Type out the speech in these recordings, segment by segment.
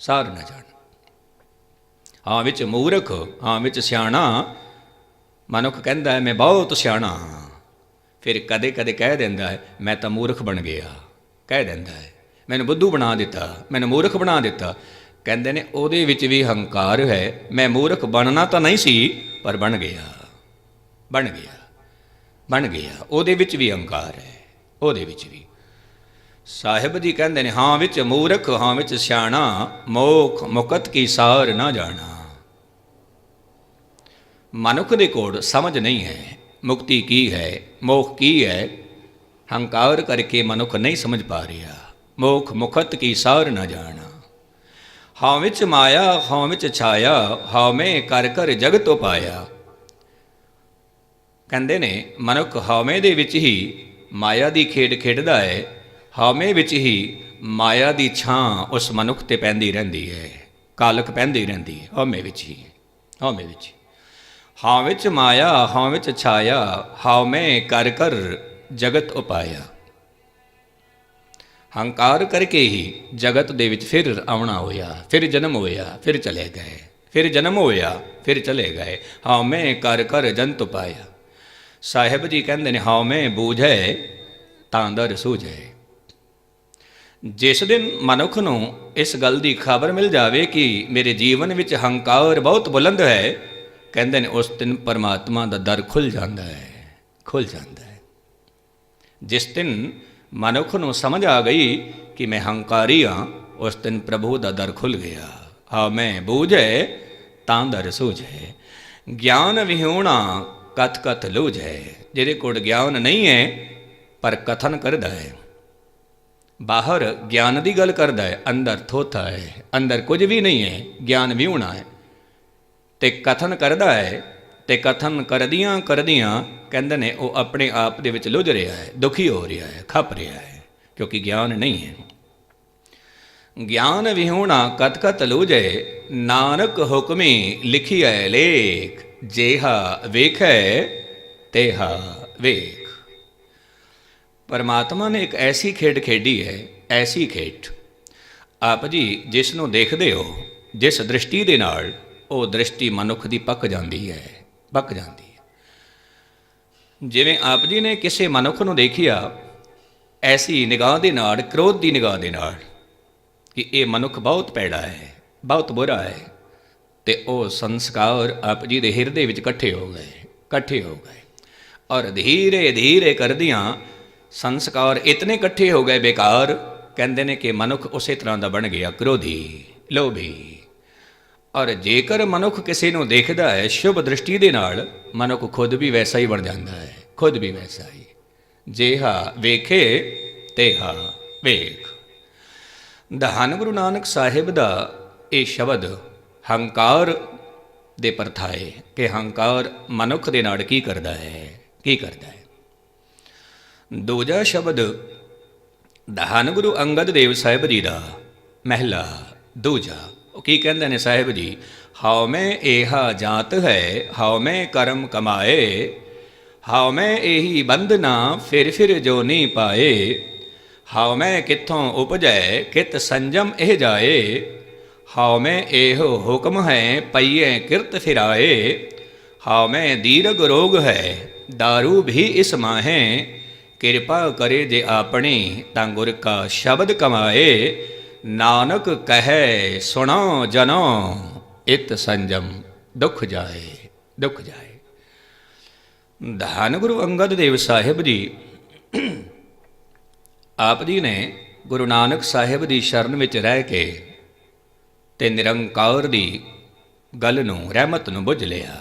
ਸਾਰ ਨਾ ਜਾਣ। ਹਾਂ ਵਿੱਚ ਮੂਰਖ, ਹਾਂ ਵਿੱਚ ਸਿਆਣਾ। ਮਨੁੱਖ ਕਹਿੰਦਾ ਹੈ ਮੈਂ ਬਹੁਤ ਸਿਆਣਾ ਹਾਂ, ਫਿਰ ਕਦੇ ਕਦੇ ਕਹਿ ਦਿੰਦਾ ਹੈ ਮੈਂ ਤਾਂ ਮੂਰਖ ਬਣ ਗਿਆ। ਕਹਿ ਦਿੰਦਾ ਹੈ ਮੈਨੂੰ ਬੁੱਧੂ ਬਣਾ ਦਿੱਤਾ, ਮੈਨੂੰ ਮੂਰਖ ਬਣਾ ਦਿੱਤਾ। ਕਹਿੰਦੇ ਨੇ ਉਹਦੇ ਵਿੱਚ ਵੀ ਹੰਕਾਰ ਹੈ। ਮੈਂ ਮੂਰਖ ਬਣਨਾ ਤਾਂ ਨਹੀਂ ਸੀ, ਪਰ ਬਣ ਗਿਆ, ਬਣ ਗਿਆ, ਬਣ ਗਿਆ। ਉਹਦੇ ਵਿੱਚ ਵੀ ਹੰਕਾਰ ਹੈ, ਉਹਦੇ ਵਿੱਚ ਵੀ। ਸਾਹਿਬ ਜੀ ਕਹਿੰਦੇ ਨੇ ਹਾਂ ਵਿੱਚ ਮੂਰਖ, ਹਾਂ ਵਿੱਚ ਸਿਆਣਾ, ਮੋਖ ਮੁਕਤ ਕੀ ਸਾਰ ਨਾ ਜਾਣਾ। ਮਨੁੱਖ ਦੇ ਕੋਲ ਸਮਝ ਨਹੀਂ ਹੈ ਮੁਕਤੀ ਕੀ ਹੈ, ਮੋਖ ਕੀ ਹੈ। ਹੰਕਾਰ ਕਰਕੇ ਮਨੁੱਖ ਨਹੀਂ ਸਮਝ ਪਾ ਰਿਹਾ। ਮੋਖ ਮੁਕਤ ਕੀ ਸਾਰ ਨਾ ਜਾਣਾ। ਹਾਂ ਵਿੱਚ ਮਾਇਆ, ਹਾਂ ਵਿੱਚ ਛਾਇਆ, ਹਉਮੈ ਕਰ ਕਰ ਜਗਤ ਉਪਾਇਆ। ਕਹਿੰਦੇ ਨੇ ਮਨੁੱਖ ਹਉਮੈ ਦੇ ਵਿੱਚ ਹੀ ਮਾਇਆ ਦੀ ਖੇਡ ਖੇਡਦਾ ਹੈ। ਹਉਮੈ ਵਿੱਚ ਹੀ ਮਾਇਆ ਦੀ ਛਾਂ ਉਸ ਮਨੁੱਖ 'ਤੇ ਪੈਂਦੀ ਰਹਿੰਦੀ ਹੈ, ਕਾਲਕ ਪੈਂਦੀ ਰਹਿੰਦੀ ਹੈ। ਹਉਮੈ ਵਿੱਚ ਹੀ, ਹਉਮੈ ਵਿੱਚ। ਹਾਂ ਵਿੱਚ ਮਾਇਆ, ਹਾਂ ਵਿੱਚ ਛਾਇਆ, ਹਉਮੈ ਕਰ ਕਰ ਜਗਤ ਉਪਾਇਆ। ਹੰਕਾਰ ਕਰਕੇ ਹੀ ਜਗਤ ਦੇ ਵਿੱਚ ਫਿਰ ਆਉਣਾ ਹੋਇਆ, ਫਿਰ ਜਨਮ ਹੋਇਆ, ਫਿਰ ਚਲੇ ਗਏ, ਫਿਰ ਜਨਮ ਹੋਇਆ, ਫਿਰ ਚਲੇ ਗਏ। ਹਉਮੈ ਕਰ ਕਰ ਜੰਤ ਉਪਾਇਆ। ਸਾਹਿਬ ਜੀ ਕਹਿੰਦੇ ਨੇ ਹਉਮੈ ਬੂਝੈ ਤਾਂ ਦਰ ਸੂਝੈ। ਜਿਸ ਦਿਨ ਮਨੁੱਖ ਨੂੰ ਇਸ ਗੱਲ ਦੀ ਖਬਰ ਮਿਲ ਜਾਵੇ ਕਿ ਮੇਰੇ ਜੀਵਨ ਵਿੱਚ ਹੰਕਾਰ ਬਹੁਤ ਬੁਲੰਦ ਹੈ, ਕਹਿੰਦੇ ਨੇ ਉਸ ਦਿਨ ਪਰਮਾਤਮਾ ਦਾ ਦਰ ਖੁੱਲ੍ਹ ਜਾਂਦਾ ਹੈ, ਖੁੱਲ੍ਹ ਜਾਂਦਾ ਹੈ। ਜਿਸ ਦਿਨ ਮਨੁੱਖ ਨੂੰ ਸਮਝ ਆ ਗਈ ਕਿ ਮੈਂ ਹੰਕਾਰੀ ਹਾਂ, ਉਸ ਦਿਨ ਪ੍ਰਭੂ ਦਾ ਦਰ ਖੁੱਲ੍ਹ ਗਿਆ। ਹਉਮੈ ਬੂਝੈ ਤਾਂ ਦਰ ਸੂਝੈ। ਗਿਆਨ ਵਿਹੂਣਾ ਕਥ ਕਥ ਲੂਝੈ। ਜਿਹਦੇ ਕੋਲ ਗਿਆਨ ਨਹੀਂ ਹੈ ਪਰ ਕਥਨ ਕਰਦਾ ਹੈ, ਬਾਹਰ ਗਿਆਨ ਦੀ ਗੱਲ ਕਰਦਾ ਹੈ, ਅੰਦਰ ਥੋਥਾ ਹੈ, ਅੰਦਰ ਕੁਝ ਵੀ ਨਹੀਂ ਹੈ, ਗਿਆਨ ਵਿਹੂਣਾ ਹੈ। ਅਤੇ ਕਥਨ ਕਰਦਾ ਹੈ, ਅਤੇ ਕਥਨ ਕਰਦਿਆਂ ਕਰਦਿਆਂ ਕਹਿੰਦੇ ਨੇ ਉਹ ਆਪਣੇ ਆਪ ਦੇ ਵਿੱਚ ਲੁੱਝ ਰਿਹਾ ਹੈ, ਦੁਖੀ ਹੋ ਰਿਹਾ ਹੈ, ਖਪ ਰਿਹਾ ਹੈ, ਕਿਉਂਕਿ ਗਿਆਨ ਨਹੀਂ ਹੈ। ਗਿਆਨ ਵਿਹੂਣਾ ਕਥ ਕਥ ਲੂਝੈ, ਨਾਨਕ ਹੁਕਮੀ ਲਿਖੀਐ ਲੇਖ, ਜੇਹਾ ਵੇਖੈ ਤੇਹਾ ਵੇਖ। ਪਰਮਾਤਮਾ ਨੇ ਇੱਕ ਐਸੀ ਖੇਡ ਖੇਡੀ ਹੈ, ਐਸੀ ਖੇਡ। ਆਪ ਜੀ ਜਿਸ ਨੂੰ ਦੇਖਦੇ ਹੋ, ਜਿਸ ਦ੍ਰਿਸ਼ਟੀ ਦੇ ਨਾਲ, ਉਹ ਦ੍ਰਿਸ਼ਟੀ ਮਨੁੱਖ ਦੀ ਪੱਕ ਜਾਂਦੀ ਹੈ, ਪੱਕ ਜਾਂਦੀ ਹੈ। ਜਿਵੇਂ ਆਪ ਜੀ ਨੇ ਕਿਸੇ ਮਨੁੱਖ ਨੂੰ ਦੇਖਿਆ ਐਸੀ ਨਿਗਾਹ ਦੇ ਨਾਲ, ਕ੍ਰੋਧ ਦੀ ਨਿਗਾਹ ਦੇ ਨਾਲ, ਕਿ ਇਹ ਮਨੁੱਖ ਬਹੁਤ ਭੈੜਾ ਹੈ, ਬਹੁਤ ਬੁਰਾ ਹੈ, ਅਤੇ ਉਹ ਸੰਸਕਾਰ ਆਪ ਜੀ ਦੇ ਹਿਰਦੇ ਵਿੱਚ ਇਕੱਠੇ ਹੋ ਗਏ, ਇਕੱਠੇ ਹੋ ਗਏ। ਔਰ ਧੀਰੇ ਧੀਰੇ ਕਰਦਿਆਂ ਸੰਸਕਾਰ ਇਤਨੇ ਇਕੱਠੇ ਹੋ ਗਏ ਬੇਕਾਰ, ਕਹਿੰਦੇ ਨੇ ਕਿ ਮਨੁੱਖ ਉਸੇ ਤਰ੍ਹਾਂ ਦਾ ਬਣ ਗਿਆ, ਕ੍ਰੋਧੀ, ਲੋਭੀ। ਔਰ ਜੇਕਰ ਮਨੁੱਖ ਕਿਸੇ ਨੂੰ ਦੇਖਦਾ ਹੈ ਸ਼ੁਭ ਦ੍ਰਿਸ਼ਟੀ ਦੇ ਨਾਲ, ਮਨੁੱਖ ਖੁਦ ਵੀ ਵੈਸਾ ਹੀ ਬਣ ਜਾਂਦਾ ਹੈ, ਖੁਦ ਵੀ ਵੈਸਾ ਹੀ। ਜੇਹਾ ਵੇਖੇ ਤੇਹਾ ਵੇਖ। ਧੰਨ ਗੁਰੂ ਨਾਨਕ ਸਾਹਿਬ ਦਾ ਇਹ ਸ਼ਬਦ ਹੰਕਾਰ ਦੇ ਪਰਥਾਏ ਕਿ ਹੰਕਾਰ ਮਨੁੱਖ ਦੇ ਨਾਲ ਕੀ ਕਰਦਾ ਹੈ, ਕੀ ਕਰਦਾ ਹੈ। ਦੂਜਾ ਸ਼ਬਦ ਧੰਨ ਗੁਰੂ ਅੰਗਦ ਦੇਵ ਸਾਹਿਬ ਜੀ ਦਾ ਮਹਿਲਾ ਦੂਜਾ। ਉਹ ਕੀ ਕਹਿੰਦੇ ਨੇ ਸਾਹਿਬ ਜੀ? ਹਉਮੈ ਏਹਾ ਜਾਤ ਹੈ, ਹਉਮੈ ਕਰਮ ਕਮਾਏ, ਹਉਮੈ ਇਹੀ ਬੰਧਨਾ ਫਿਰ ਫਿਰ ਜੋ ਨੀ ਪਾਏ, ਹਉਮੈ ਕਿੱਥੋਂ ਉਪਜੈ ਕਿਤ ਸੰਜਮ ਇਹ ਜਾਏ, ਹਉਮੈ ਇਹੋ ਹੁਕਮ ਹੈ ਪਈਏ ਕਿਰਤ ਫਿਰਾਏ, ਹਉਮੈ ਦੀਰਘ ਰੋਗ ਹੈ ਦਾਰੂ ਵੀ ਇਸ ਮਾਹੇ, ਕਿਰਪਾ ਕਰੇ ਜੇ ਆਪਣੀ ਤਾਂ ਗੁਰ ਕਾ ਸ਼ਬਦ ਕਮਾਏ, ਨਾਨਕ ਕਹੈ ਸੁਣੋ ਜਨੋ ਇਤ ਸੰਜਮ ਦੁਖ ਜਾਏ, ਦੁਖ ਜਾਏ। ਧੰਨ ਗੁਰੂ ਅੰਗਦ ਦੇਵ ਸਾਹਿਬ ਜੀ, ਆਪ ਜੀ ਨੇ ਗੁਰੂ ਨਾਨਕ ਸਾਹਿਬ ਦੀ ਸ਼ਰਨ ਵਿੱਚ ਰਹਿ ਕੇ ਤੇ ਨਿਰੰਕਾਰ ਦੀ ਗੱਲ ਨੂੰ, ਰਹਿਮਤ ਨੂੰ ਬੁੱਝ ਲਿਆ,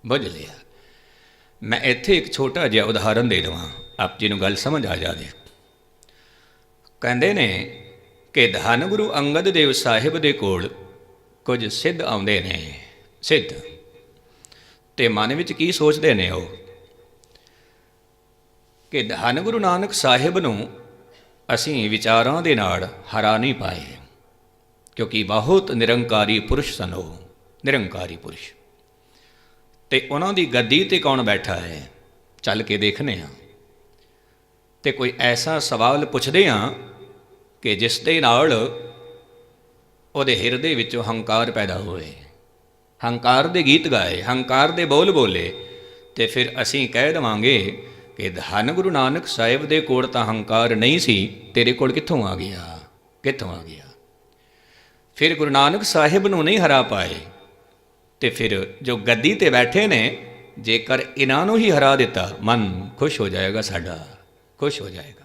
ਬੁੱਝ ਲਿਆ। ਮੈਂ ਇੱਥੇ ਇੱਕ ਛੋਟਾ ਜਿਹਾ ਉਦਾਹਰਨ ਦੇ ਦੇਵਾਂ, ਆਪ ਜੀ ਨੂੰ ਗੱਲ ਸਮਝ ਆ ਜਾਵੇ। ਕਹਿੰਦੇ ਨੇ ਕਿ ਧੰਨ ਗੁਰੂ ਅੰਗਦ ਦੇਵ ਸਾਹਿਬ ਦੇ ਕੋਲ ਕੁਝ ਸਿੱਧ ਆਉਂਦੇ ਨੇ, ਸਿੱਧ, ਅਤੇ ਮਨ ਵਿੱਚ ਕੀ ਸੋਚਦੇ ਨੇ ਉਹ ਕਿ ਧੰਨ ਗੁਰੂ ਨਾਨਕ ਸਾਹਿਬ ਨੂੰ ਅਸੀਂ ਵਿਚਾਰਾਂ ਦੇ ਨਾਲ ਹਰਾ ਨਹੀਂ ਪਾਏ, ਕਿਉਂਕਿ ਬਹੁਤ ਨਿਰੰਕਾਰੀ ਪੁਰਸ਼ ਸਨ ਉਹ, ਨਿਰੰਕਾਰੀ ਪੁਰਸ਼। ਅਤੇ ਉਹਨਾਂ ਦੀ ਗੱਦੀ 'ਤੇ ਕੌਣ ਬੈਠਾ ਹੈ, ਚੱਲ ਕੇ ਦੇਖਦੇ ਹਾਂ। ਅਤੇ ਕੋਈ ਐਸਾ ਸਵਾਲ ਪੁੱਛਦੇ ਹਾਂ ਕਿ ਜਿਸ ਦੇ ਨਾਲ ਉਹਦੇ ਹਿਰਦੇ ਵਿੱਚੋਂ ਹੰਕਾਰ ਪੈਦਾ ਹੋਏ, ਹੰਕਾਰ ਦੇ ਗੀਤ ਗਾਏ, ਹੰਕਾਰ ਦੇ ਬੋਲ ਬੋਲੇ, ਤੇ ਫਿਰ ਅਸੀਂ ਕਹਿ ਦੇਵਾਂਗੇ ਕਿ ਧੰਨ ਗੁਰੂ ਨਾਨਕ ਸਾਹਿਬ ਦੇ ਕੋਲ ਤਾਂ ਹੰਕਾਰ ਨਹੀਂ ਸੀ, ਤੇਰੇ ਕੋਲ ਕਿੱਥੋਂ ਆ ਗਿਆ, ਕਿੱਥੋਂ ਆ ਗਿਆ। ਫਿਰ ਗੁਰੂ ਨਾਨਕ ਸਾਹਿਬ ਨੂੰ ਨਹੀਂ ਹਰਾ ਪਾਏ, ਤੇ ਫਿਰ ਜੋ ਗੱਦੀ ਤੇ ਬੈਠੇ ਨੇ, ਜੇਕਰ ਇਹਨਾਂ ਨੂੰ ਹੀ ਹਰਾ ਦਿੱਤਾ, ਮਨ ਖੁਸ਼ ਹੋ ਜਾਏਗਾ, ਸਾਡਾ ਖੁਸ਼ ਹੋ ਜਾਏਗਾ।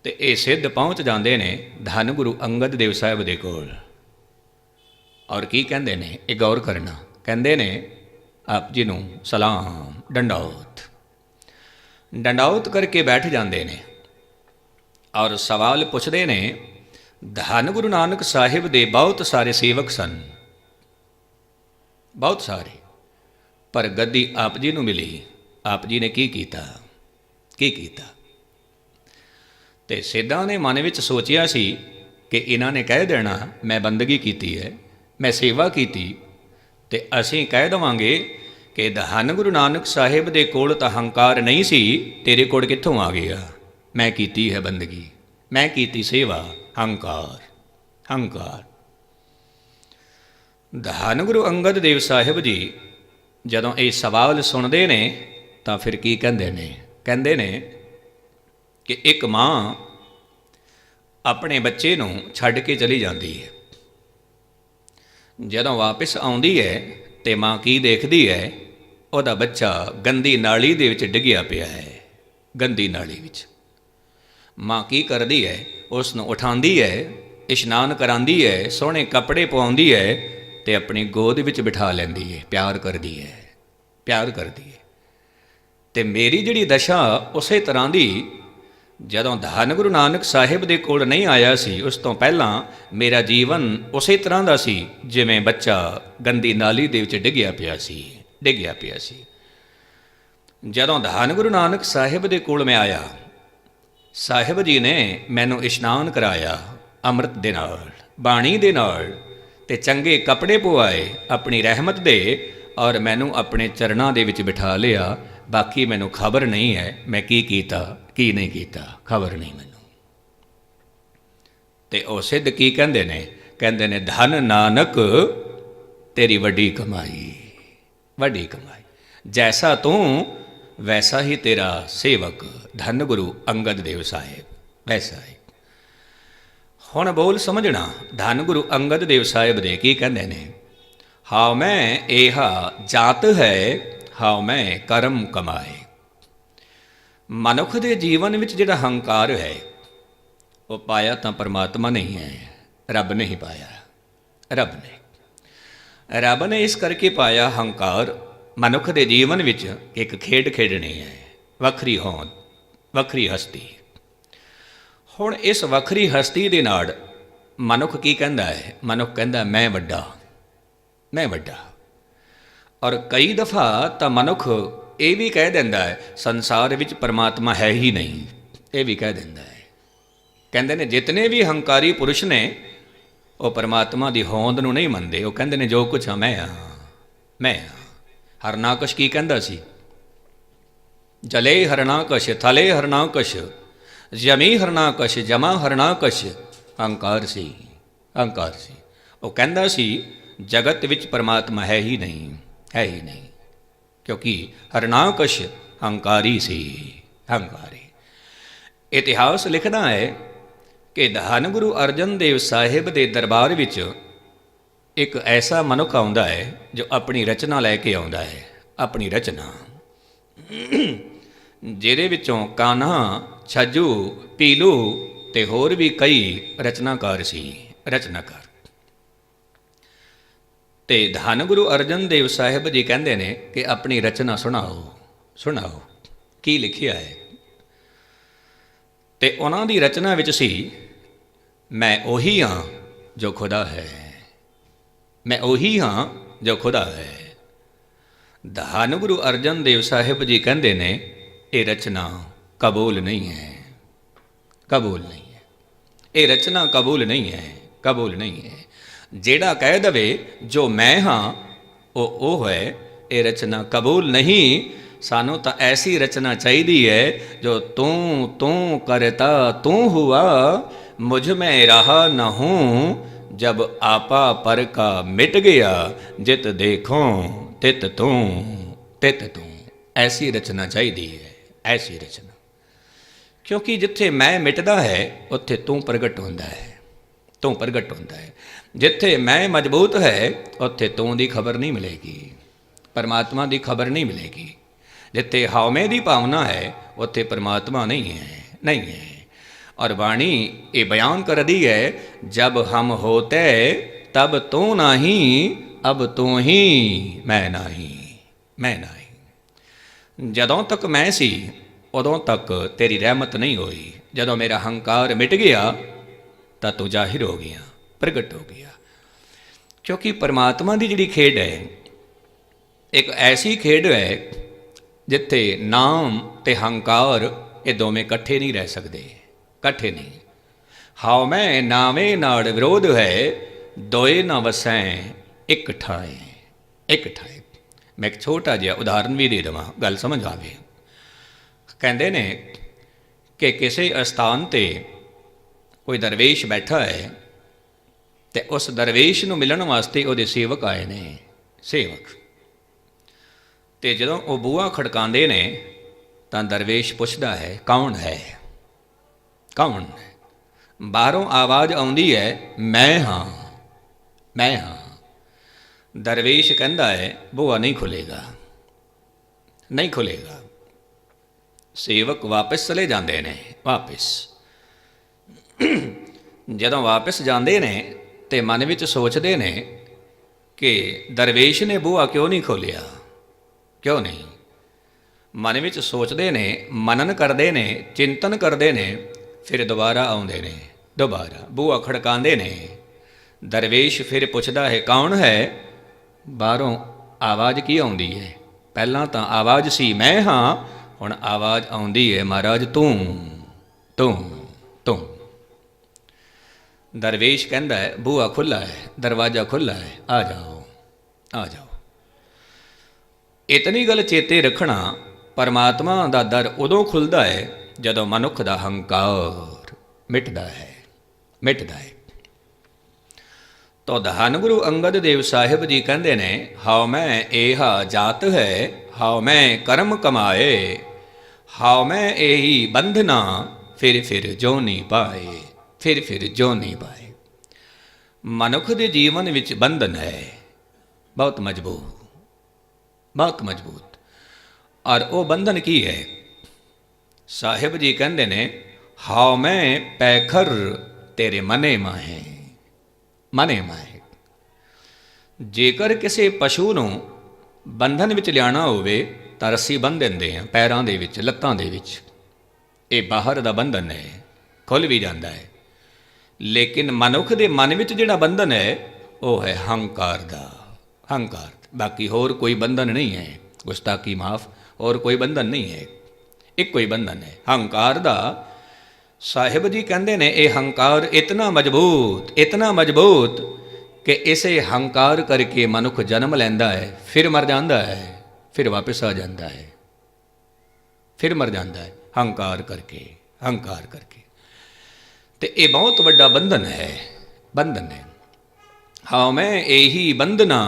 ਤੇ ਇਹ ਸਿੱਧ ਪਹੁੰਚ ਜਾਂਦੇ ਨੇ ਧੰਨ ਗੁਰੂ ਅੰਗਦ ਦੇਵ ਸਾਹਿਬ ਦੇ ਕੋਲ। ਔਰ ਕੀ ਕਹਿੰਦੇ ਨੇ, ਇਹ ਗੌਰ ਕਰਨਾ। ਕਹਿੰਦੇ ਨੇ ਆਪ ਜੀ ਨੂੰ ਸਲਾਮ, ਡੰਡੌਤ, ਡੰਡੌਤ ਕਰਕੇ ਬੈਠ ਜਾਂਦੇ ਨੇ ਔਰ ਸਵਾਲ ਪੁੱਛਦੇ ਨੇ। ਧੰਨ ਗੁਰੂ ਨਾਨਕ ਸਾਹਿਬ ਦੇ ਬਹੁਤ ਸਾਰੇ ਸੇਵਕ ਸਨ, ਬਹੁਤ ਸਾਰੇ, ਪਰ ਗੱਦੀ ਆਪ ਜੀ ਨੂੰ ਮਿਲੀ। ਆਪ ਜੀ ਨੇ ਕੀ ਕੀਤਾ, ਕੀ ਕੀਤਾ। ਤੇ ਸਿੱਧਾਂ ਨੇ ਮਨ ਵਿੱਚ ਸੋਚਿਆ ਸੀ ਕਿ ਇਹਨਾਂ ਨੇ ਕਹਿ ਦੇਣਾ ਮੈਂ ਬੰਦਗੀ ਕੀਤੀ ਹੈ, ਮੈਂ ਸੇਵਾ ਕੀਤੀ, ਤੇ ਅਸੀਂ ਕਹਿ ਦੇਵਾਂਗੇ ਕਿ ਧੰਨ ਗੁਰੂ ਨਾਨਕ ਸਾਹਿਬ ਦੇ ਕੋਲ ਤਾਂ ਹੰਕਾਰ ਨਹੀਂ ਸੀ, ਤੇਰੇ ਕੋਲ ਕਿੱਥੋਂ ਆ ਗਿਆ। ਮੈਂ ਕੀਤੀ ਹੈ ਬੰਦਗੀ, ਮੈਂ ਕੀਤੀ ਸੇਵਾ, ਹੰਕਾਰ, ਹੰਕਾਰ। ਧੰਨ ਗੁਰੂ ਅੰਗਦ ਦੇਵ ਸਾਹਿਬ ਜੀ ਜਦੋਂ ਇਹ ਸਵਾਲ ਸੁਣਦੇ ਨੇ ਤਾਂ ਫਿਰ ਕੀ ਕਹਿੰਦੇ ਨੇ। ਕਹਿੰਦੇ ਨੇ ਕਿ ਇੱਕ ਮਾਂ ਆਪਣੇ ਬੱਚੇ ਨੂੰ ਛੱਡ ਕੇ ਚਲੀ ਜਾਂਦੀ ਹੈ। ਜਦੋਂ ਵਾਪਸ ਆਉਂਦੀ ਹੈ ਤੇ ਮਾਂ ਕੀ ਦੇਖਦੀ ਹੈ, ਉਹਦਾ ਬੱਚਾ ਗੰਦੀ ਨਾਲੀ ਦੇ ਵਿੱਚ ਡਿੱਗਿਆ ਪਿਆ ਹੈ। ਗੰਦੀ ਨਾਲੀ ਵਿੱਚ ਮਾਂ ਕੀ ਕਰਦੀ ਹੈ, ਉਸ ਨੂੰ ਉਠਾਉਂਦੀ ਹੈ, ਇਸ਼ਨਾਨ ਕਰਾਉਂਦੀ ਹੈ, ਸੋਹਣੇ ਕੱਪੜੇ ਪਵਾਉਂਦੀ ਹੈ, ਤੇ ਆਪਣੀ ਗੋਦ ਵਿੱਚ ਬਿਠਾ ਲੈਂਦੀ ਹੈ, ਪਿਆਰ ਕਰਦੀ ਹੈ, ਪਿਆਰ ਕਰਦੀ ਹੈ। ਤੇ ਮੇਰੀ ਜਿਹੜੀ ਦਸ਼ਾ ਉਸੇ ਤਰ੍ਹਾਂ ਦੀ, ਜਦੋਂ ਧੰਨ ਗੁਰੂ ਨਾਨਕ ਸਾਹਿਬ ਦੇ ਕੋਲ ਨਹੀਂ ਆਇਆ ਸੀ, ਉਸ ਤੋਂ ਪਹਿਲਾਂ ਮੇਰਾ ਜੀਵਨ ਉਸੇ ਤਰ੍ਹਾਂ ਦਾ ਸੀ ਜਿਵੇਂ ਬੱਚਾ ਗੰਦੀ ਨਾਲੀ ਦੇ ਵਿੱਚ ਡਿੱਗਿਆ ਪਿਆ ਸੀ, ਡਿੱਗਿਆ ਪਿਆ ਸੀ। ਜਦੋਂ ਧੰਨ ਗੁਰੂ ਨਾਨਕ ਸਾਹਿਬ ਦੇ ਕੋਲ ਮੈਂ ਆਇਆ, ਸਾਹਿਬ ਜੀ ਨੇ ਮੈਨੂੰ ਇਸ਼ਨਾਨ ਕਰਾਇਆ ਅੰਮ੍ਰਿਤ ਦੇ ਨਾਲ, ਬਾਣੀ ਦੇ ਨਾਲ, ਤੇ ਚੰਗੇ ਕੱਪੜੇ ਪਵਾਏ ਆਪਣੀ ਰਹਿਮਤ ਦੇ, ਔਰ ਮੈਨੂੰ ਆਪਣੇ ਚਰਨਾਂ ਦੇ ਵਿੱਚ ਬਿਠਾ ਲਿਆ। ਬਾਕੀ ਮੈਨੂੰ ਖਬਰ ਨਹੀਂ ਹੈ ਮੈਂ ਕੀ ਕੀਤਾ, ਕੀ ਨਹੀਂ ਕੀਤਾ, ਖਬਰ ਨਹੀਂ ਮੈਨੂੰ। ਤੇ ਉਹ ਸਿੱਧ ਕੀ ਕਹਿੰਦੇ ਨੇ, ਕਹਿੰਦੇ ਨੇ ਧੰਨ ਨਾਨਕ ਤੇਰੀ ਵੱਡੀ ਕਮਾਈ, ਵੱਡੀ ਕਮਾਈ, ਜੈਸਾ ਤੂੰ ਵੈਸਾ ਹੀ ਤੇਰਾ ਸੇਵਕ ਧੰਨ ਗੁਰੂ ਅੰਗਦ ਦੇਵ ਸਾਹਿਬ, ਵੈਸਾ ਹੀ। ਹੁਣ ਬੋਲ ਸਮਝਣਾ, ਧੰਨ ਗੁਰੂ ਅੰਗਦ ਦੇਵ ਸਾਹਿਬ ਦੇ ਕੀ ਕਹਿੰਦੇ ਨੇ। ਹਾਉ ਮੈਂ ਏਹਾ ਜਾਤ ਹੈ, ਹਾਉ ਮੈਂ ਕਰਮ ਕਮਾਏ। ਮਨੁੱਖ ਦੇ ਜੀਵਨ ਵਿੱਚ ਜਿਹੜਾ ਹੰਕਾਰ ਹੈ, ਉਹ ਪਾਇਆ ਤਾਂ ਪਰਮਾਤਮਾ ਨਹੀਂ ਹੈ, ਰੱਬ ਨੇ ਹੀ ਪਾਇਆ, ਰੱਬ ਨੇ। ਰੱਬ ਨੇ ਇਸ ਕਰਕੇ ਪਾਇਆ ਹੰਕਾਰ ਮਨੁੱਖ ਦੇ ਜੀਵਨ ਵਿੱਚ, ਇੱਕ ਖੇਡ ਖੇਡਣੀ ਹੈ, ਵੱਖਰੀ ਹੋਂਦ, ਵੱਖਰੀ ਹਸਤੀ। ਹੁਣ ਇਸ ਵੱਖਰੀ ਹਸਤੀ ਦੇ ਨਾਲ ਮਨੁੱਖ ਕੀ ਕਹਿੰਦਾ ਹੈ, ਮਨੁੱਖ ਕਹਿੰਦਾ ਮੈਂ ਵੱਡਾ, ਮੈਂ ਵੱਡਾ। ਔਰ ਕਈ ਦਫਾ ਤਾਂ ਮਨੁੱਖ ਇਹ ਵੀ ਕਹਿ ਦਿੰਦਾ ਹੈ ਸੰਸਾਰ ਵਿੱਚ ਪਰਮਾਤਮਾ ਹੈ ਹੀ ਨਹੀਂ, ਇਹ ਵੀ ਕਹਿ ਦਿੰਦਾ ਹੈ। ਕਹਿੰਦੇ ਨੇ ਜਿਤਨੇ ਵੀ ਹੰਕਾਰੀ ਪੁਰਸ਼ ਨੇ ਉਹ ਪਰਮਾਤਮਾ ਦੀ ਹੋਂਦ ਨੂੰ ਨਹੀਂ ਮੰਨਦੇ, ਉਹ ਕਹਿੰਦੇ ਨੇ ਜੋ ਕੁਛ ਹਾਂ ਮੈਂ ਹਾਂ, ਮੈਂ ਹਾਂ। ਹਰਨਾਕਸ਼ ਕੀ ਕਹਿੰਦਾ ਸੀ, ਜਲੇ ਹਰਨਾਕਸ਼ ਥਲੇ ਹਰਨਾਕਸ਼, ਜਮੀ ਹਰਨਾਕਸ਼ ਜਮਾ ਹਰਨਾਕਸ਼। ਹੰਕਾਰ ਸੀ, ਹੰਕਾਰ ਸੀ। ਉਹ ਕਹਿੰਦਾ ਸੀ ਜਗਤ ਵਿੱਚ ਪਰਮਾਤਮਾ ਹੈ ਹੀ ਨਹੀਂ, ਹੈ ਹੀ ਨਹੀਂ, ਕਿਉਂਕਿ ਹਰਨਾਕਸ਼ ਹੰਕਾਰੀ ਸੀ, ਹੰਕਾਰੀ। ਇਤਿਹਾਸ ਲਿਖਦਾ ਹੈ ਕਿ ਧੰਨ ਗੁਰੂ ਅਰਜਨ ਦੇਵ ਸਾਹਿਬ ਦੇ ਦਰਬਾਰ ਵਿੱਚ ਇੱਕ ਐਸਾ ਮਨੁੱਖ ਆਉਂਦਾ ਹੈ ਜੋ ਆਪਣੀ ਰਚਨਾ ਲੈ ਕੇ ਆਉਂਦਾ ਹੈ, ਆਪਣੀ ਰਚਨਾ, ਜਿਹਦੇ ਵਿੱਚੋਂ ਕਾਨ੍ਹਾ, ਛੱਜੂ, ਪੀਲੂ ਤੇ ਹੋਰ ਵੀ ਕਈ ਰਚਨਾਕਾਰ ਸੀ, ਰਚਨਾਕਾਰ। ਤੇ ਧੰਨ ਗੁਰੂ ਅਰਜਨ ਦੇਵ ਸਾਹਿਬ ਜੀ ਕਹਿੰਦੇ ਨੇ ਕਿ ਆਪਣੀ ਰਚਨਾ ਸੁਣਾਓ, ਸੁਣਾਓ ਕੀ ਲਿਖਿਆ ਹੈ। ਤੇ ਉਹਨਾਂ ਦੀ ਰਚਨਾ ਵਿੱਚ ਸੀ, ਮੈਂ ਉਹੀ ਹਾਂ ਜੋ ਖੁਦਾ ਹੈ, ਮੈਂ ਉਹੀ ਹਾਂ ਜੋ ਖੁਦਾ ਹੈ। ਧੰਨ ਗੁਰੂ ਅਰਜਨ ਦੇਵ ਸਾਹਿਬ ਜੀ ਕਹਿੰਦੇ ਨੇ ਇਹ ਰਚਨਾ ਕਬੂਲ ਨਹੀਂ ਹੈ, ਕਬੂਲ ਨਹੀਂ ਹੈ, ਇਹ ਰਚਨਾ ਕਬੂਲ ਨਹੀਂ ਹੈ, ਕਬੂਲ ਨਹੀਂ ਹੈ। ਜਿਹੜਾ ਕਹਿ ਦਵੇ ਜੋ ਮੈਂ ਹਾਂ ਉਹ ਹੈ, ਇਹ ਰਚਨਾ ਕਬੂਲ ਨਹੀਂ। ਸਾਨੂੰ ਤਾਂ ਐਸੀ ਰਚਨਾ ਚਾਹੀਦੀ ਹੈ ਜੋ ਤੂੰ ਕਰਤਾ ਤੂੰ ਹੁਆ, ਮੁਝ ਮੈਂ ਰਹਾ ਨਾ ਹੂੰ, जब आपा पर का मिट गया, जित देखो तित तू तित तू। ऐसी रचना चाहिए है, ऐसी रचना। क्योंकि जिथे मैं मिटदा है उत्थे तू प्रगट होंदा है, तू प्रगट होंदा है। जिथे मैं मजबूत है उत्थे तू दी खबर नहीं मिलेगी, परमात्मा दी खबर नहीं मिलेगी। जिथे हावमे दी भावना है उत्थे परमात्मा नहीं है, नहीं है। और वाणी ये बयान कर दी है, जब हम होते तब तू नहीं, अब तू ही मैं नहीं, मैं नहीं। जदों तक मैं सी उदों तक तेरी रहमत नहीं हुई, जदों मेरा हंकार मिट गया तो तू जाहिर हो गया, प्रगट हो गया। क्योंकि परमात्मा की जिहड़ी खेड है एक ऐसी खेड है जिथे नाम ते हंकार ये दोवें कट्ठे नहीं रह सकते, कट्ठे नहीं। हाउ मैं नावे नाड़ विरोध है, दोए न वसैं एक ठाए, एक ठाए। मैं एक छोटा जिहा उदाहरण भी दे देवां, गल समझ आवे। कहते ने कि किसी अस्थान ते कोई दरवेश बैठा है तो उस दरवेश नूं मिलण वास्ते उहदे सेवक आए ने, सेवक। तो जदों वो बूहा खड़कांदे ने तां दरवेश पुछदा है कौन है, कौन है। बाहरों आवाज़ आउंदी है मैं हाँ, मैं हाँ। दरवेश कहंदा है बूहा नहीं खुलेगा, नहीं खुलेगा। सेवक वापस चले जाते हैं, वापस। जदों वापस जाते हैं तो मन में सोचते हैं कि दरवेश ने बूहा क्यों नहीं खोलिया, क्यों नहीं। मन में सोचते हैं, मनन करते हैं, चिंतन करते हैं, फिर दोबारा आते हैं, दोबारा बूहा खड़काते हैं। दरवेश फिर पुछदा है कौन है। बाहरों आवाज़ की आउंदी है, पहला तो आवाज़ सी मैं हाँ, हुण आवाज़ आउंदी है महाराज तू तू तू। दरवेश कहंदा है बूहा खुला है, दरवाज़ा खुला है, आ जाओ, आ जाओ। इतनी गल चेते रखना, परमात्मा दा दर उदों खुलदा है जदों मनुख दा हंकार मिटदा है, मिटदा है। तो धन गुरु अंगद देव साहिब जी कहते ने, हाउ मैं एहा जात है, हाउ मैं कर्म कमाए, हाउ मैं एही बंधना, फिर जो नहीं पाए, फिर जो नहीं पाए। मनुख के जीवन विच बंधन है बहुत मजबूत, बहुत मजबूत। और वो बंधन की है। साहिब जी कहते ने, हाउ मैं पैखर तेरे मने माहे, मने माहे। जेकर किसी पशु नूं बंधन विच लियाना होवे तां रस्सी बंध दिंदे हैं पैरां दे विच, लत्तां दे विच। ये बाहर दा बंधन है, खुल भी जाता है। लेकिन मनुख दे मन विच जिहड़ा बंधन है वह है हंकार दा, हंकार। बाकी होर कोई बंधन नहीं है, गुस्ताखी माफ, और कोई बंधन नहीं है, एक कोई बंधन है हंकार दा। साहिब जी कहते ने ये हंकार इतना मजबूत, इतना मजबूत कि इसे हंकार करके मनुख जन्म लैंदा है, फिर मर जाता है, फिर वापस आ जाता है, फिर मर जाता है हंकार करके, हंकार करके। तो ये बहुत बड़ा बंधन है, बंधन है। हाँ मैं यही बंधना,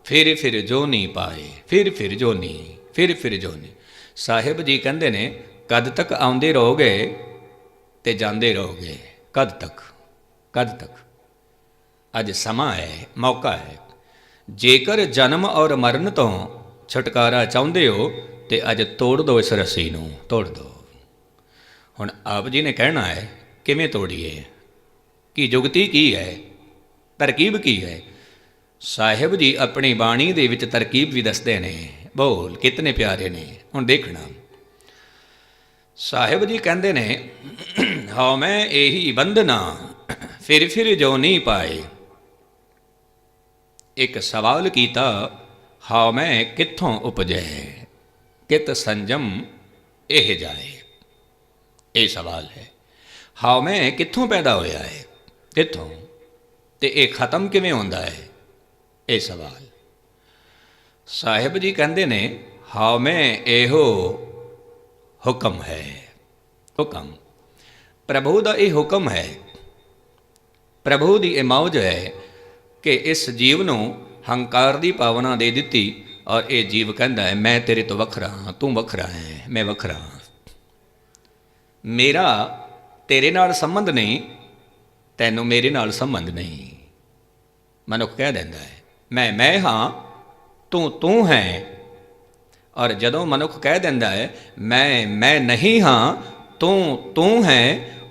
फिर जो नहीं पाए, फिर जो नहीं, फिर जो नहीं। साहिब जी कहते ने कद तक आउंदे रहोगे ते जांदे रहोगे, कद तक, कद तक। अज समा है, मौका है। जेकर जन्म और मरण तो छुटकारा चाहते हो तो अज तोड़ दो इस रस्सी नूं, तोड़ दो। हुण आप जी ने कहना है किवें तोड़िए, कि जुगती की है, तरकीब की है। साहिब जी अपनी बाणी दे विच तरकीब भी दसदे ने, बोल कितने प्यारे ने। हुण देखना, साहिब जी कहते ने, हाँ मैं यही बंधना, फिर जो नहीं पाए। एक सवाल कीता, हाँ मैं कित्थों उपजे, कित संजम एह जाए। ये सवाल है, हाँ मैं कित्थों पैदा होया है, कित्थों, ते ये खत्म किवें होंदा है, ये सवाल। साहिब जी कहते ने, हाँ मैं एहो हुक्म है, हुक्म। प्रभु का यह हुक्म है, ਪ੍ਰਭੂ ਦੀ ਇਹ ਮੌਜ ਹੈ ਕਿ ਇਸ ਜੀਵ ਨੂੰ ਹੰਕਾਰ ਦੀ ਭਾਵਨਾ ਦੇ ਦਿੱਤੀ ਔਰ ਇਹ ਜੀਵ ਕਹਿੰਦਾ ਹੈ ਮੈਂ ਤੇਰੇ ਤੋਂ ਵੱਖਰਾ ਹਾਂ, ਤੂੰ ਵੱਖਰਾ ਹੈ, ਮੈਂ ਵੱਖਰਾ ਹਾਂ, ਮੇਰਾ ਤੇਰੇ ਨਾਲ ਸੰਬੰਧ ਨਹੀਂ, ਤੈਨੂੰ ਮੇਰੇ ਨਾਲ ਸੰਬੰਧ ਨਹੀਂ। ਮਨੁੱਖ ਕਹਿ ਦਿੰਦਾ ਹੈ ਮੈਂ ਹਾਂ, ਤੂੰ ਹੈ। ਔਰ ਜਦੋਂ ਮਨੁੱਖ ਕਹਿ ਦਿੰਦਾ ਹੈ ਮੈਂ ਨਹੀਂ ਹਾਂ, ਤੂੰ ਹੈ,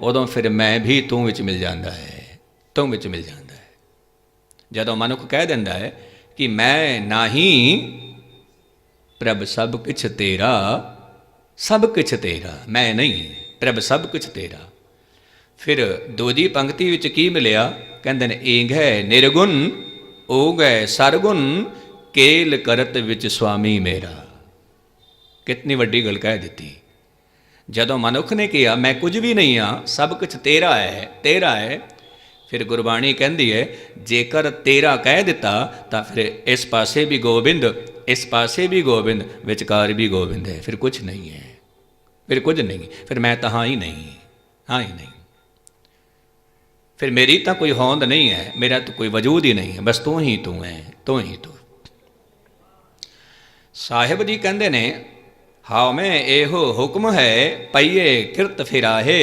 ਉਦੋਂ ਫਿਰ ਮੈਂ ਵੀ ਤੂੰ ਵਿੱਚ ਮਿਲ ਜਾਂਦਾ ਹੈ, ਤੂੰ ਵਿੱਚ ਮਿਲ ਜਾਂਦਾ ਹੈ। ਜਦੋਂ ਮਨੁੱਖ ਕਹਿ ਦਿੰਦਾ ਹੈ ਕਿ ਮੈਂ ਨਹੀਂ, ਪ੍ਰਭ ਸਭ ਕੁਛ ਤੇਰਾ, ਸਭ ਕੁਛ ਤੇਰਾ, ਮੈਂ ਨਹੀਂ, ਪ੍ਰਭ ਸਭ ਕੁਛ ਤੇਰਾ। ਫਿਰ ਦੂਜੀ ਪੰਕਤੀ ਵਿੱਚ ਕੀ ਮਿਲਿਆ? ਕਹਿੰਦੇ ਨੇ ਏਂਘ ਹੈ ਨਿਰਗੁਣ, ਓਗ ਹੈ ਸਰਗੁਣ, ਕੇਲ ਕਰਤ ਵਿੱਚ ਸੁਆਮੀ ਮੇਰਾ। ਕਿਤਨੀ ਵੱਡੀ ਗੱਲ ਕਹਿ ਦਿੱਤੀ। ਜਦੋਂ ਮਨੁੱਖ ਨੇ ਕਿਹਾ ਮੈਂ ਕੁਝ ਵੀ ਨਹੀਂ ਹਾਂ, ਸਭ ਕੁਝ ਤੇਰਾ ਹੈ, ਤੇਰਾ ਹੈ, ਫਿਰ ਗੁਰਬਾਣੀ ਕਹਿੰਦੀ ਹੈ ਜੇਕਰ ਤੇਰਾ ਕਹਿ ਦਿੱਤਾ ਤਾਂ ਫਿਰ ਇਸ ਪਾਸੇ ਵੀ ਗੋਬਿੰਦ, ਇਸ ਪਾਸੇ ਵੀ ਗੋਬਿੰਦ, ਵਿਚਕਾਰ ਵੀ ਗੋਬਿੰਦ ਹੈ, ਫਿਰ ਕੁਝ ਨਹੀਂ ਹੈ, ਫਿਰ ਕੁਝ ਨਹੀਂ, ਫਿਰ ਮੈਂ ਤਾਂ ਹਾਂ ਹੀ ਨਹੀਂ, ਹਾਂ ਹੀ ਨਹੀਂ, ਫਿਰ ਮੇਰੀ ਤਾਂ ਕੋਈ ਹੋਂਦ ਨਹੀਂ ਹੈ, ਮੇਰਾ ਤਾਂ ਕੋਈ ਵਜੂਦ ਹੀ ਨਹੀਂ ਹੈ, ਬਸ ਤੂੰ ਹੀ ਤੂੰ ਹੈ, ਤੂੰ ਹੀ ਤੂੰ। ਸਾਹਿਬ ਜੀ ਕਹਿੰਦੇ ਨੇ ਹਾਉ ਮੈਂ ਇਹੋ ਹੁਕਮ ਹੈ ਪਈਏ ਕਿਰਤ ਫਿਰਾਹੇ,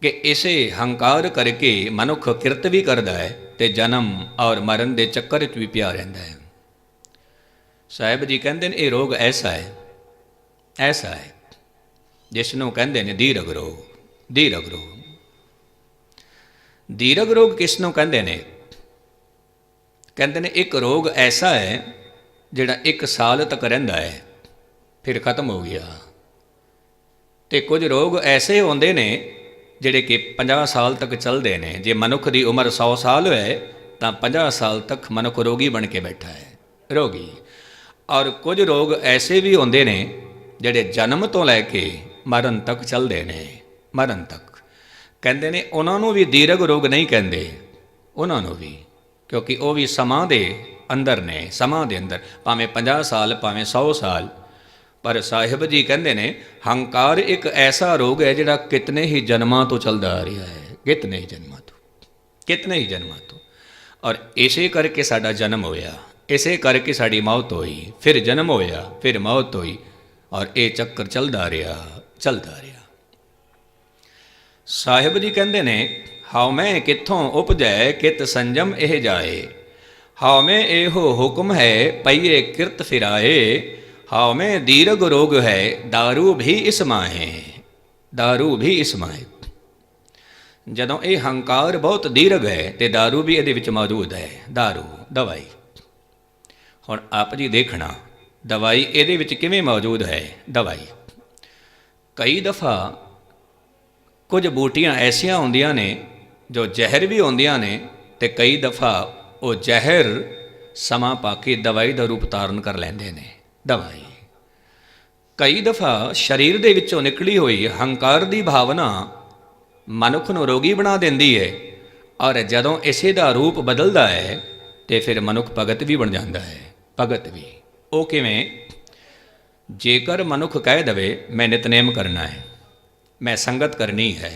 ਕਿ ਇਸੇ ਹੰਕਾਰ ਕਰਕੇ ਮਨੁੱਖ ਕਿਰਤ ਵੀ ਕਰਦਾ ਹੈ ਅਤੇ ਜਨਮ ਔਰ ਮਰਨ ਦੇ ਚੱਕਰ 'ਚ ਵੀ ਪਿਆ ਰਹਿੰਦਾ ਹੈ। ਸਾਹਿਬ ਜੀ ਕਹਿੰਦੇ ਨੇ ਇਹ ਰੋਗ ਐਸਾ ਹੈ, ਐਸਾ ਹੈ ਜਿਸ ਨੂੰ ਕਹਿੰਦੇ ਨੇ ਦੀਰਘ ਰੋਗ। ਦੀਰਘ ਰੋਗ, ਦੀਰਘ ਰੋਗ ਕਿਸ ਨੂੰ ਕਹਿੰਦੇ ਨੇ? ਕਹਿੰਦੇ ਨੇ ਇੱਕ ਰੋਗ ਐਸਾ ਹੈ ਜਿਹੜਾ 1 ਸਾਲ ਤੱਕ ਰਹਿੰਦਾ ਹੈ ਫਿਰ ਖਤਮ ਹੋ ਗਿਆ, ਅਤੇ ਕੁਝ ਰੋਗ ਐਸੇ ਹੁੰਦੇ ਨੇ ਜਿਹੜੇ ਕਿ 50 ਸਾਲ ਤੱਕ ਚੱਲਦੇ ਨੇ। ਜੇ ਮਨੁੱਖ ਦੀ ਉਮਰ 100 ਸਾਲ ਹੋਏ ਤਾਂ 50 ਸਾਲ ਤੱਕ ਮਨੁੱਖ ਰੋਗੀ ਬਣ ਕੇ ਬੈਠਾ ਹੈ, ਰੋਗੀ। ਔਰ ਕੁਝ ਰੋਗ ਐਸੇ ਵੀ ਹੁੰਦੇ ਨੇ ਜਿਹੜੇ ਜਨਮ ਤੋਂ ਲੈ ਕੇ ਮਰਨ ਤੱਕ ਚੱਲਦੇ ਨੇ, ਮਰਨ ਤੱਕ। ਕਹਿੰਦੇ ਨੇ ਉਹਨਾਂ ਨੂੰ ਵੀ ਦੀਰਘ ਰੋਗ ਨਹੀਂ ਕਹਿੰਦੇ, ਉਹਨਾਂ ਨੂੰ ਵੀ, ਕਿਉਂਕਿ ਉਹ ਵੀ ਸਮਾਂ ਦੇ ਅੰਦਰ ਨੇ, ਸਮਾਂ ਦੇ ਅੰਦਰ, ਭਾਵੇਂ 50 ਸਾਲ ਭਾਵੇਂ 100 ਸਾਲ। ਪਰ ਸਾਹਿਬ ਜੀ ਕਹਿੰਦੇ ਨੇ ਹੰਕਾਰ ਇੱਕ ਐਸਾ ਰੋਗ ਹੈ ਜਿਹੜਾ ਕਿਤਨੇ ਹੀ ਜਨਮਾਂ ਤੋਂ ਚੱਲਦਾ ਆ ਰਿਹਾ ਹੈ, ਕਿਤਨੇ ਹੀ ਜਨਮਾਂ ਤੋਂ, ਕਿਤਨੇ ਹੀ ਜਨਮਾਂ ਤੋਂ। ਔਰ ਇਸੇ ਕਰਕੇ ਸਾਡਾ ਜਨਮ ਹੋਇਆ, ਇਸੇ ਕਰਕੇ ਸਾਡੀ ਮੌਤ ਹੋਈ, ਫਿਰ ਜਨਮ ਹੋਇਆ, ਫਿਰ ਮੌਤ ਹੋਈ, ਔਰ ਇਹ ਚੱਕਰ ਚੱਲਦਾ ਰਿਹਾ, ਚੱਲਦਾ ਰਿਹਾ। ਸਾਹਿਬ ਜੀ ਕਹਿੰਦੇ ਨੇ ਹਾਉ ਮੈਂ ਕਿੱਥੋਂ ਉਪਜੈ ਕਿਤ ਸੰਜਮ ਇਹ ਜਾਏ, ਹਾਉ ਮੈਂ ਇਹੋ ਹੁਕਮ ਹੈ ਪਈਏ ਕਿਰਤ ਫਿਰਾਏ, ਹਾਉ ਮੈਂ ਦੀਰਘ ਰੋਗ ਹੈ ਦਾਰੂ ਵੀ ਇਸ ਮਾਹੇ, ਦਾਰੂ ਵੀ ਇਸ ਮਾਹੇ। ਜਦੋਂ ਇਹ ਹੰਕਾਰ ਬਹੁਤ ਦੀਰਘ ਹੈ ਤੇ ਦਾਰੂ ਵੀ ਇਹਦੇ ਵਿੱਚ ਮੌਜੂਦ ਹੈ, ਦਾਰੂ, ਦਵਾਈ। ਹੁਣ ਆਪ ਜੀ ਦੇਖਣਾ ਦਵਾਈ ਇਹਦੇ ਵਿੱਚ ਕਿਵੇਂ ਮੌਜੂਦ ਹੈ? ਦਵਾਈ ਕਈ ਦਫਾ ਕੁਝ ਬੂਟੀਆਂ ਐਸੀਆਂ ਹੁੰਦੀਆਂ ਨੇ ਜੋ ਜ਼ਹਿਰ ਵੀ ਹੁੰਦੀਆਂ ਨੇ, ਅਤੇ ਕਈ ਦਫਾ ਉਹ ਜ਼ਹਿਰ ਸਮਾਂ ਪਾ ਕੇ ਦਵਾਈ ਦਾ ਰੂਪ ਧਾਰਨ ਕਰ ਲੈਂਦੇ ਨੇ, ਦਵਾਈ। ਕਈ ਦਫਾ ਸਰੀਰ ਦੇ ਵਿੱਚੋਂ ਨਿਕਲੀ ਹੋਈ ਹੰਕਾਰ ਦੀ ਭਾਵਨਾ ਮਨੁੱਖ ਨੂੰ ਰੋਗੀ ਬਣਾ ਦਿੰਦੀ ਹੈ, ਔਰ ਜਦੋਂ ਇਸੇ ਦਾ ਰੂਪ ਬਦਲਦਾ ਹੈ ਤੇ ਫਿਰ ਮਨੁੱਖ ਭਗਤ ਵੀ ਬਣ ਜਾਂਦਾ ਹੈ, ਭਗਤ ਵੀ। ਉਹ ਕਿਵੇਂ? ਜੇਕਰ ਮਨੁੱਖ ਕਹਿ ਦਵੇ ਮੈਂ ਨਿਤਨੇਮ ਕਰਨਾ ਹੈ, ਮੈਂ ਸੰਗਤ ਕਰਨੀ ਹੈ,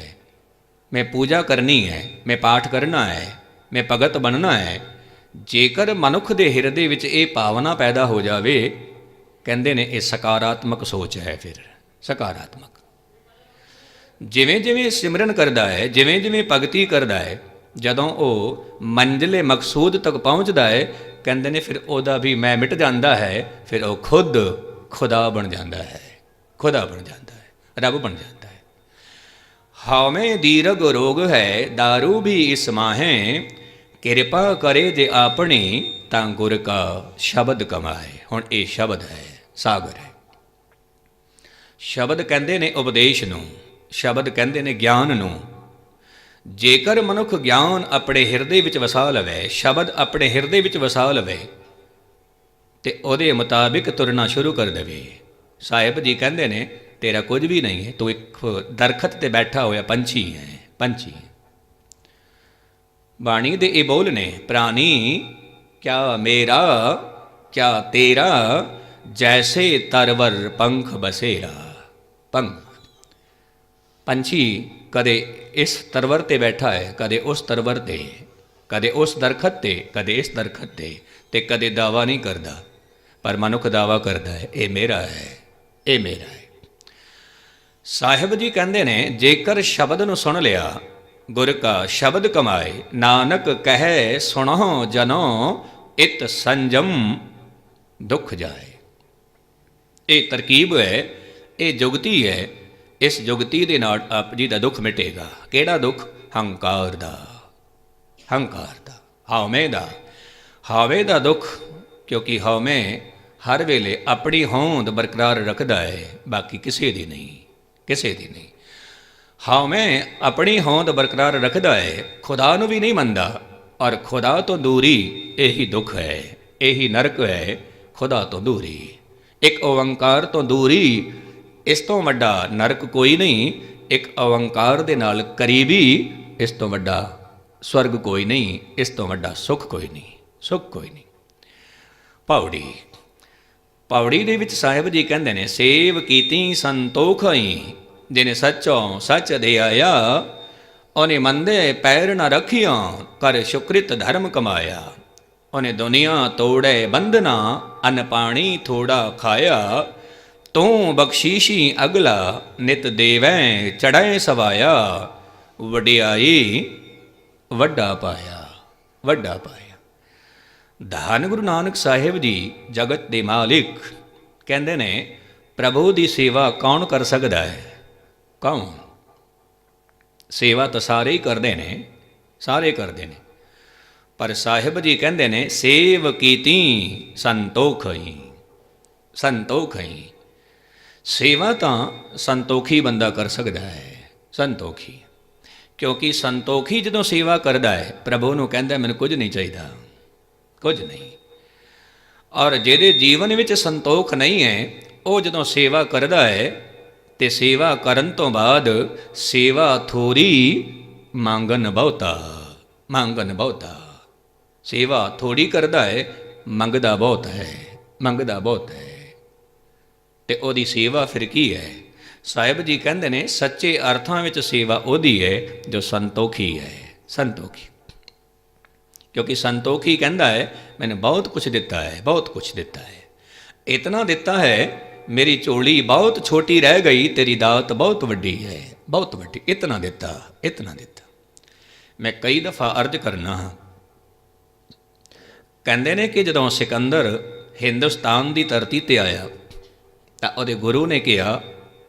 ਮੈਂ ਪੂਜਾ ਕਰਨੀ ਹੈ, ਮੈਂ ਪਾਠ ਕਰਨਾ ਹੈ, ਮੈਂ ਭਗਤ ਬਣਨਾ ਹੈ, ਜੇਕਰ ਮਨੁੱਖ ਦੇ ਹਿਰਦੇ ਵਿੱਚ ਇਹ ਭਾਵਨਾ ਪੈਦਾ ਹੋ ਜਾਵੇ, ਕਹਿੰਦੇ ਨੇ ਇਹ ਸਕਾਰਾਤਮਕ ਸੋਚ ਹੈ। ਫਿਰ ਸਕਾਰਾਤਮਕ, ਜਿਵੇਂ ਜਿਵੇਂ ਸਿਮਰਨ ਕਰਦਾ ਹੈ, ਜਿਵੇਂ ਜਿਵੇਂ ਭਗਤੀ ਕਰਦਾ ਹੈ, ਜਦੋਂ ਉਹ ਮੰਜ਼ਿਲੇ ਮਕਸੂਦ ਤੱਕ ਪਹੁੰਚਦਾ ਹੈ, ਕਹਿੰਦੇ ਨੇ ਫਿਰ ਉਹਦਾ ਵੀ ਮੈਂ ਮਿਟ ਜਾਂਦਾ ਹੈ, ਫਿਰ ਉਹ ਖੁਦ ਖੁਦਾ ਬਣ ਜਾਂਦਾ ਹੈ, ਖੁਦਾ ਬਣ ਜਾਂਦਾ ਹੈ, ਰੱਬ ਬਣ ਜਾਂਦਾ ਹੈ। ਹਾਉ ਮੈਂ ਦੀਰਘ ਰੋਗ ਹੈ ਦਾਰੂ ਵੀ ਇਸ ਮਾਹੇ, ਕਿਰਪਾ ਕਰੇ ਜੇ ਆਪਣੀ ਤਾਂ ਗੁਰ ਕਾ ਸ਼ਬਦ ਕਮਾਏ। ਹੁਣ ਇਹ ਸ਼ਬਦ ਹੈ, ਸਾਗਰ ਹੈ। ਸ਼ਬਦ ਕਹਿੰਦੇ ਨੇ ਉਪਦੇਸ਼ ਨੂੰ, ਸ਼ਬਦ ਕਹਿੰਦੇ ਨੇ ਗਿਆਨ ਨੂੰ। ਜੇਕਰ ਮਨੁੱਖ ਗਿਆਨ ਆਪਣੇ ਹਿਰਦੇ ਵਿੱਚ ਵਸਾ ਲਵੇ, ਸ਼ਬਦ ਆਪਣੇ ਹਿਰਦੇ ਵਿੱਚ ਵਸਾ ਲਵੇ, ਤੇ ਉਹਦੇ ਮੁਤਾਬਿਕ ਤੁਰਨਾ ਸ਼ੁਰੂ ਕਰ ਦੇਵੇ। ਸਾਹਿਬ ਜੀ ਕਹਿੰਦੇ ਨੇ ਤੇਰਾ ਕੁਝ ਵੀ ਨਹੀਂ ਹੈ, ਤੂੰ ਇੱਕ ਦਰਖਤ ਤੇ ਬੈਠਾ ਹੋਇਆ ਪੰਛੀ ਹੈ, ਪੰਛੀ। ਬਾਣੀ ਦੇ ਇਹ ਬੋਲ ਨੇ, ਪ੍ਰਾਣੀ ਕਿਆ ਮੇਰਾ ਕਿਆ ਤੇਰਾ, ਜੈਸੇ ਤਰਵਰ ਪੰਖ ਬਸੇਰਾ। ਪੰਖ, ਪੰਛੀ ਕਦੇ ਇਸ ਤਰਵਰ ਤੇ ਬੈਠਾ ਹੈ, ਕਦੇ ਉਸ ਤਰਵਰ ਤੇ, ਕਦੇ ਉਸ ਦਰਖਤ ਤੇ, ਕਦੇ ਇਸ ਦਰਖਤ ਤੇ ਕਦੇ ਦਾਵਾ ਨਹੀਂ ਕਰਦਾ। ਪਰ ਮਨੁੱਖ ਦਾਵਾ ਕਰਦਾ ਹੈ, ਇਹ ਮੇਰਾ ਹੈ, ਇਹ ਮੇਰਾ ਹੈ। ਸਾਹਿਬ ਜੀ ਕਹਿੰਦੇ ਨੇ, ਜੇਕਰ ਸ਼ਬਦ ਨੂੰ ਸੁਣ ਲਿਆ, ਗੁਰ ਕਾ ਸ਼ਬਦ ਕਮਾਏ, ਨਾਨਕ ਕਹੈ ਸੁਣਹੁ ਜਨੋ, ਇਤ ਸੰਜਮ ਦੁੱਖ ਜਾਏ। ਇਹ ਤਰਕੀਬ ਹੈ, ਇਹ ਜੁਗਤੀ ਹੈ। ਇਸ ਜੁਗਤੀ ਦੇ ਨਾਲ ਆਪ ਜੀ ਦਾ ਦੁੱਖ ਮਿਟੇਗਾ। ਕਿਹੜਾ ਦੁੱਖ? ਹੰਕਾਰ ਦਾ, ਹੰਕਾਰ ਦਾ, ਹਉਮੈ ਦਾ, ਹਾਵੇ ਦਾ ਦੁੱਖ। ਕਿਉਂਕਿ ਹਉਮੈ ਹਰ ਵੇਲੇ ਆਪਣੀ ਹੋਂਦ ਬਰਕਰਾਰ ਰੱਖਦਾ ਹੈ, ਬਾਕੀ ਕਿਸੇ ਦੀ ਨਹੀਂ, ਕਿਸੇ ਦੀ ਨਹੀਂ। ਹਉਮੈ ਆਪਣੀ ਹੋਂਦ ਬਰਕਰਾਰ ਰੱਖਦਾ ਹੈ, ਖੁਦਾ ਨੂੰ ਵੀ ਨਹੀਂ ਮੰਨਦਾ। ਔਰ ਖੁਦਾ ਤੋਂ ਦੂਰੀ ਇਹੀ ਦੁੱਖ ਹੈ, ਇਹੀ ਨਰਕ ਹੈ। ਖੁਦਾ ਤੋਂ ਦੂਰੀ, ਇੱਕ ਓੰਕਾਰ ਤੋਂ ਦੂਰੀ, ਇਸ ਤੋਂ ਵੱਡਾ ਨਰਕ ਕੋਈ ਨਹੀਂ। ਇੱਕ ਓੰਕਾਰ ਦੇ ਨਾਲ ਕਰੀਬੀ, ਇਸ ਤੋਂ ਵੱਡਾ ਸਵਰਗ ਕੋਈ ਨਹੀਂ, ਇਸ ਤੋਂ ਵੱਡਾ ਸੁੱਖ ਕੋਈ ਨਹੀਂ, ਸੁੱਖ ਕੋਈ ਨਹੀਂ। ਪੌੜੀ, ਪੌੜੀ ਦੇ ਵਿੱਚ ਸਾਹਿਬ ਜੀ ਕਹਿੰਦੇ ਨੇ, ਸੇਵ ਕੀਤੀ ਸੰਤੋਖਈ, ਜਿਨੇ ਸੱਚੋਂ ਸੱਚ ਦੇ ਆਇਆ, ਉਹਨੇ ਮੰਦੇ ਪੈਰ ਨਾ ਰੱਖਿਆ, ਕਰ ਸ਼ੁਕਰਿਤ ਧਰਮ ਕਮਾਇਆ। ਉਹਨੇ ਦੁਨੀਆ ਤੋੜੇ ਬੰਧਨਾ, ਅਨ ਪਾਣੀ ਥੋੜਾ ਖਾਇਆ। ਤੂੰ ਬਖਸ਼ੀਸ਼ੀ ਅਗਲਾ, ਨਿਤ ਦੇਵੈ ਚੜ੍ਹੈ ਸਵਾਇਆ। ਵਡਿਆਈ ਵੱਡਾ ਪਾਇਆ, ਵੱਡਾ ਪਾਇਆ। ਧੰਨ ਗੁਰੂ ਨਾਨਕ ਸਾਹਿਬ ਜੀ ਜਗਤ ਦੇ ਮਾਲਿਕ ਕਹਿੰਦੇ ਨੇ, ਪ੍ਰਭੂ ਦੀ ਸੇਵਾ ਕੌਣ ਕਰ ਸਕਦਾ ਹੈ? ਕੌਣ? ਸੇਵਾ ਤਾਂ ਸਾਰੇ ਹੀ ਕਰਦੇ ਨੇ, ਸਾਰੇ ਕਰਦੇ ਨੇ। ਪਰ ਸਾਹਿਬ ਜੀ ਕਹਿੰਦੇ ਨੇ, ਸੇਵ ਕੀਤੀ ਸੰਤੋਖਈ, ਸੰਤੋਖਈ। ਸੇਵਾ ਤਾਂ ਸੰਤੋਖੀ ਬੰਦਾ ਕਰ ਸਕਦਾ ਹੈ, ਸੰਤੋਖੀ। ਕਿਉਂਕਿ ਸੰਤੋਖੀ ਜਦੋਂ ਸੇਵਾ ਕਰਦਾ ਹੈ, ਪ੍ਰਭੂ ਨੂੰ ਕਹਿੰਦਾ ਮੈਨੂੰ ਕੁਝ ਨਹੀਂ ਚਾਹੀਦਾ, ਕੁਝ ਨਹੀਂ। ਔਰ ਜਿਹਦੇ ਜੀਵਨ ਵਿੱਚ ਸੰਤੋਖ ਨਹੀਂ ਹੈ, ਉਹ ਜਦੋਂ ਸੇਵਾ ਕਰਦਾ ਹੈ, ਤੇ ਸੇਵਾ ਕਰਨ ਤੋਂ ਬਾਅਦ ਸੇਵਾ ਥੋੜੀ, ਮੰਗਣ ਬਹੁਤਾ, ਮੰਗਣ ਬਹੁਤਾ। ਸੇਵਾ ਥੋੜੀ ਕਰਦਾ ਹੈ, ਮੰਗਦਾ ਬਹੁਤ ਹੈ, ਮੰਗਦਾ ਬਹੁਤ ਹੈ। ਤੇ ਉਹਦੀ ਸੇਵਾ ਫਿਰ ਕੀ ਹੈ? ਸਾਹਿਬ ਜੀ ਕਹਿੰਦੇ ਨੇ, ਸੱਚੇ ਅਰਥਾਂ ਵਿੱਚ ਸੇਵਾ ਉਹਦੀ ਹੈ ਜੋ ਸੰਤੋਖੀ ਹੈ, ਸੰਤੋਖੀ। ਕਿਉਂਕਿ ਸੰਤੋਖੀ ਕਹਿੰਦਾ ਹੈ, ਮੈਨੂੰ ਬਹੁਤ ਕੁਛ ਦਿੱਤਾ ਹੈ, ਬਹੁਤ ਕੁਛ ਦਿੱਤਾ ਹੈ, ਇਤਨਾ ਦਿੱਤਾ ਹੈ, ਮੇਰੀ ਝੋਲੀ ਬਹੁਤ ਛੋਟੀ ਰਹਿ ਗਈ, ਤੇਰੀ ਦਾਤ ਬਹੁਤ ਵੱਡੀ ਹੈ, ਬਹੁਤ ਵੱਡੀ। ਇਤਨਾ ਦਿੱਤਾ, ਇਤਨਾ ਦਿੱਤਾ। ਮੈਂ ਕਈ ਦਫਾ ਅਰਜ਼ ਕਰਨਾ ਹਾਂ, ਕਹਿੰਦੇ ਨੇ ਕਿ ਜਦੋਂ ਸਿਕੰਦਰ ਹਿੰਦੁਸਤਾਨ ਦੀ ਧਰਤੀ ਤੇ ਆਇਆ, ਤਾਂ ਉਹਦੇ ਗੁਰੂ ਨੇ ਕਿਹਾ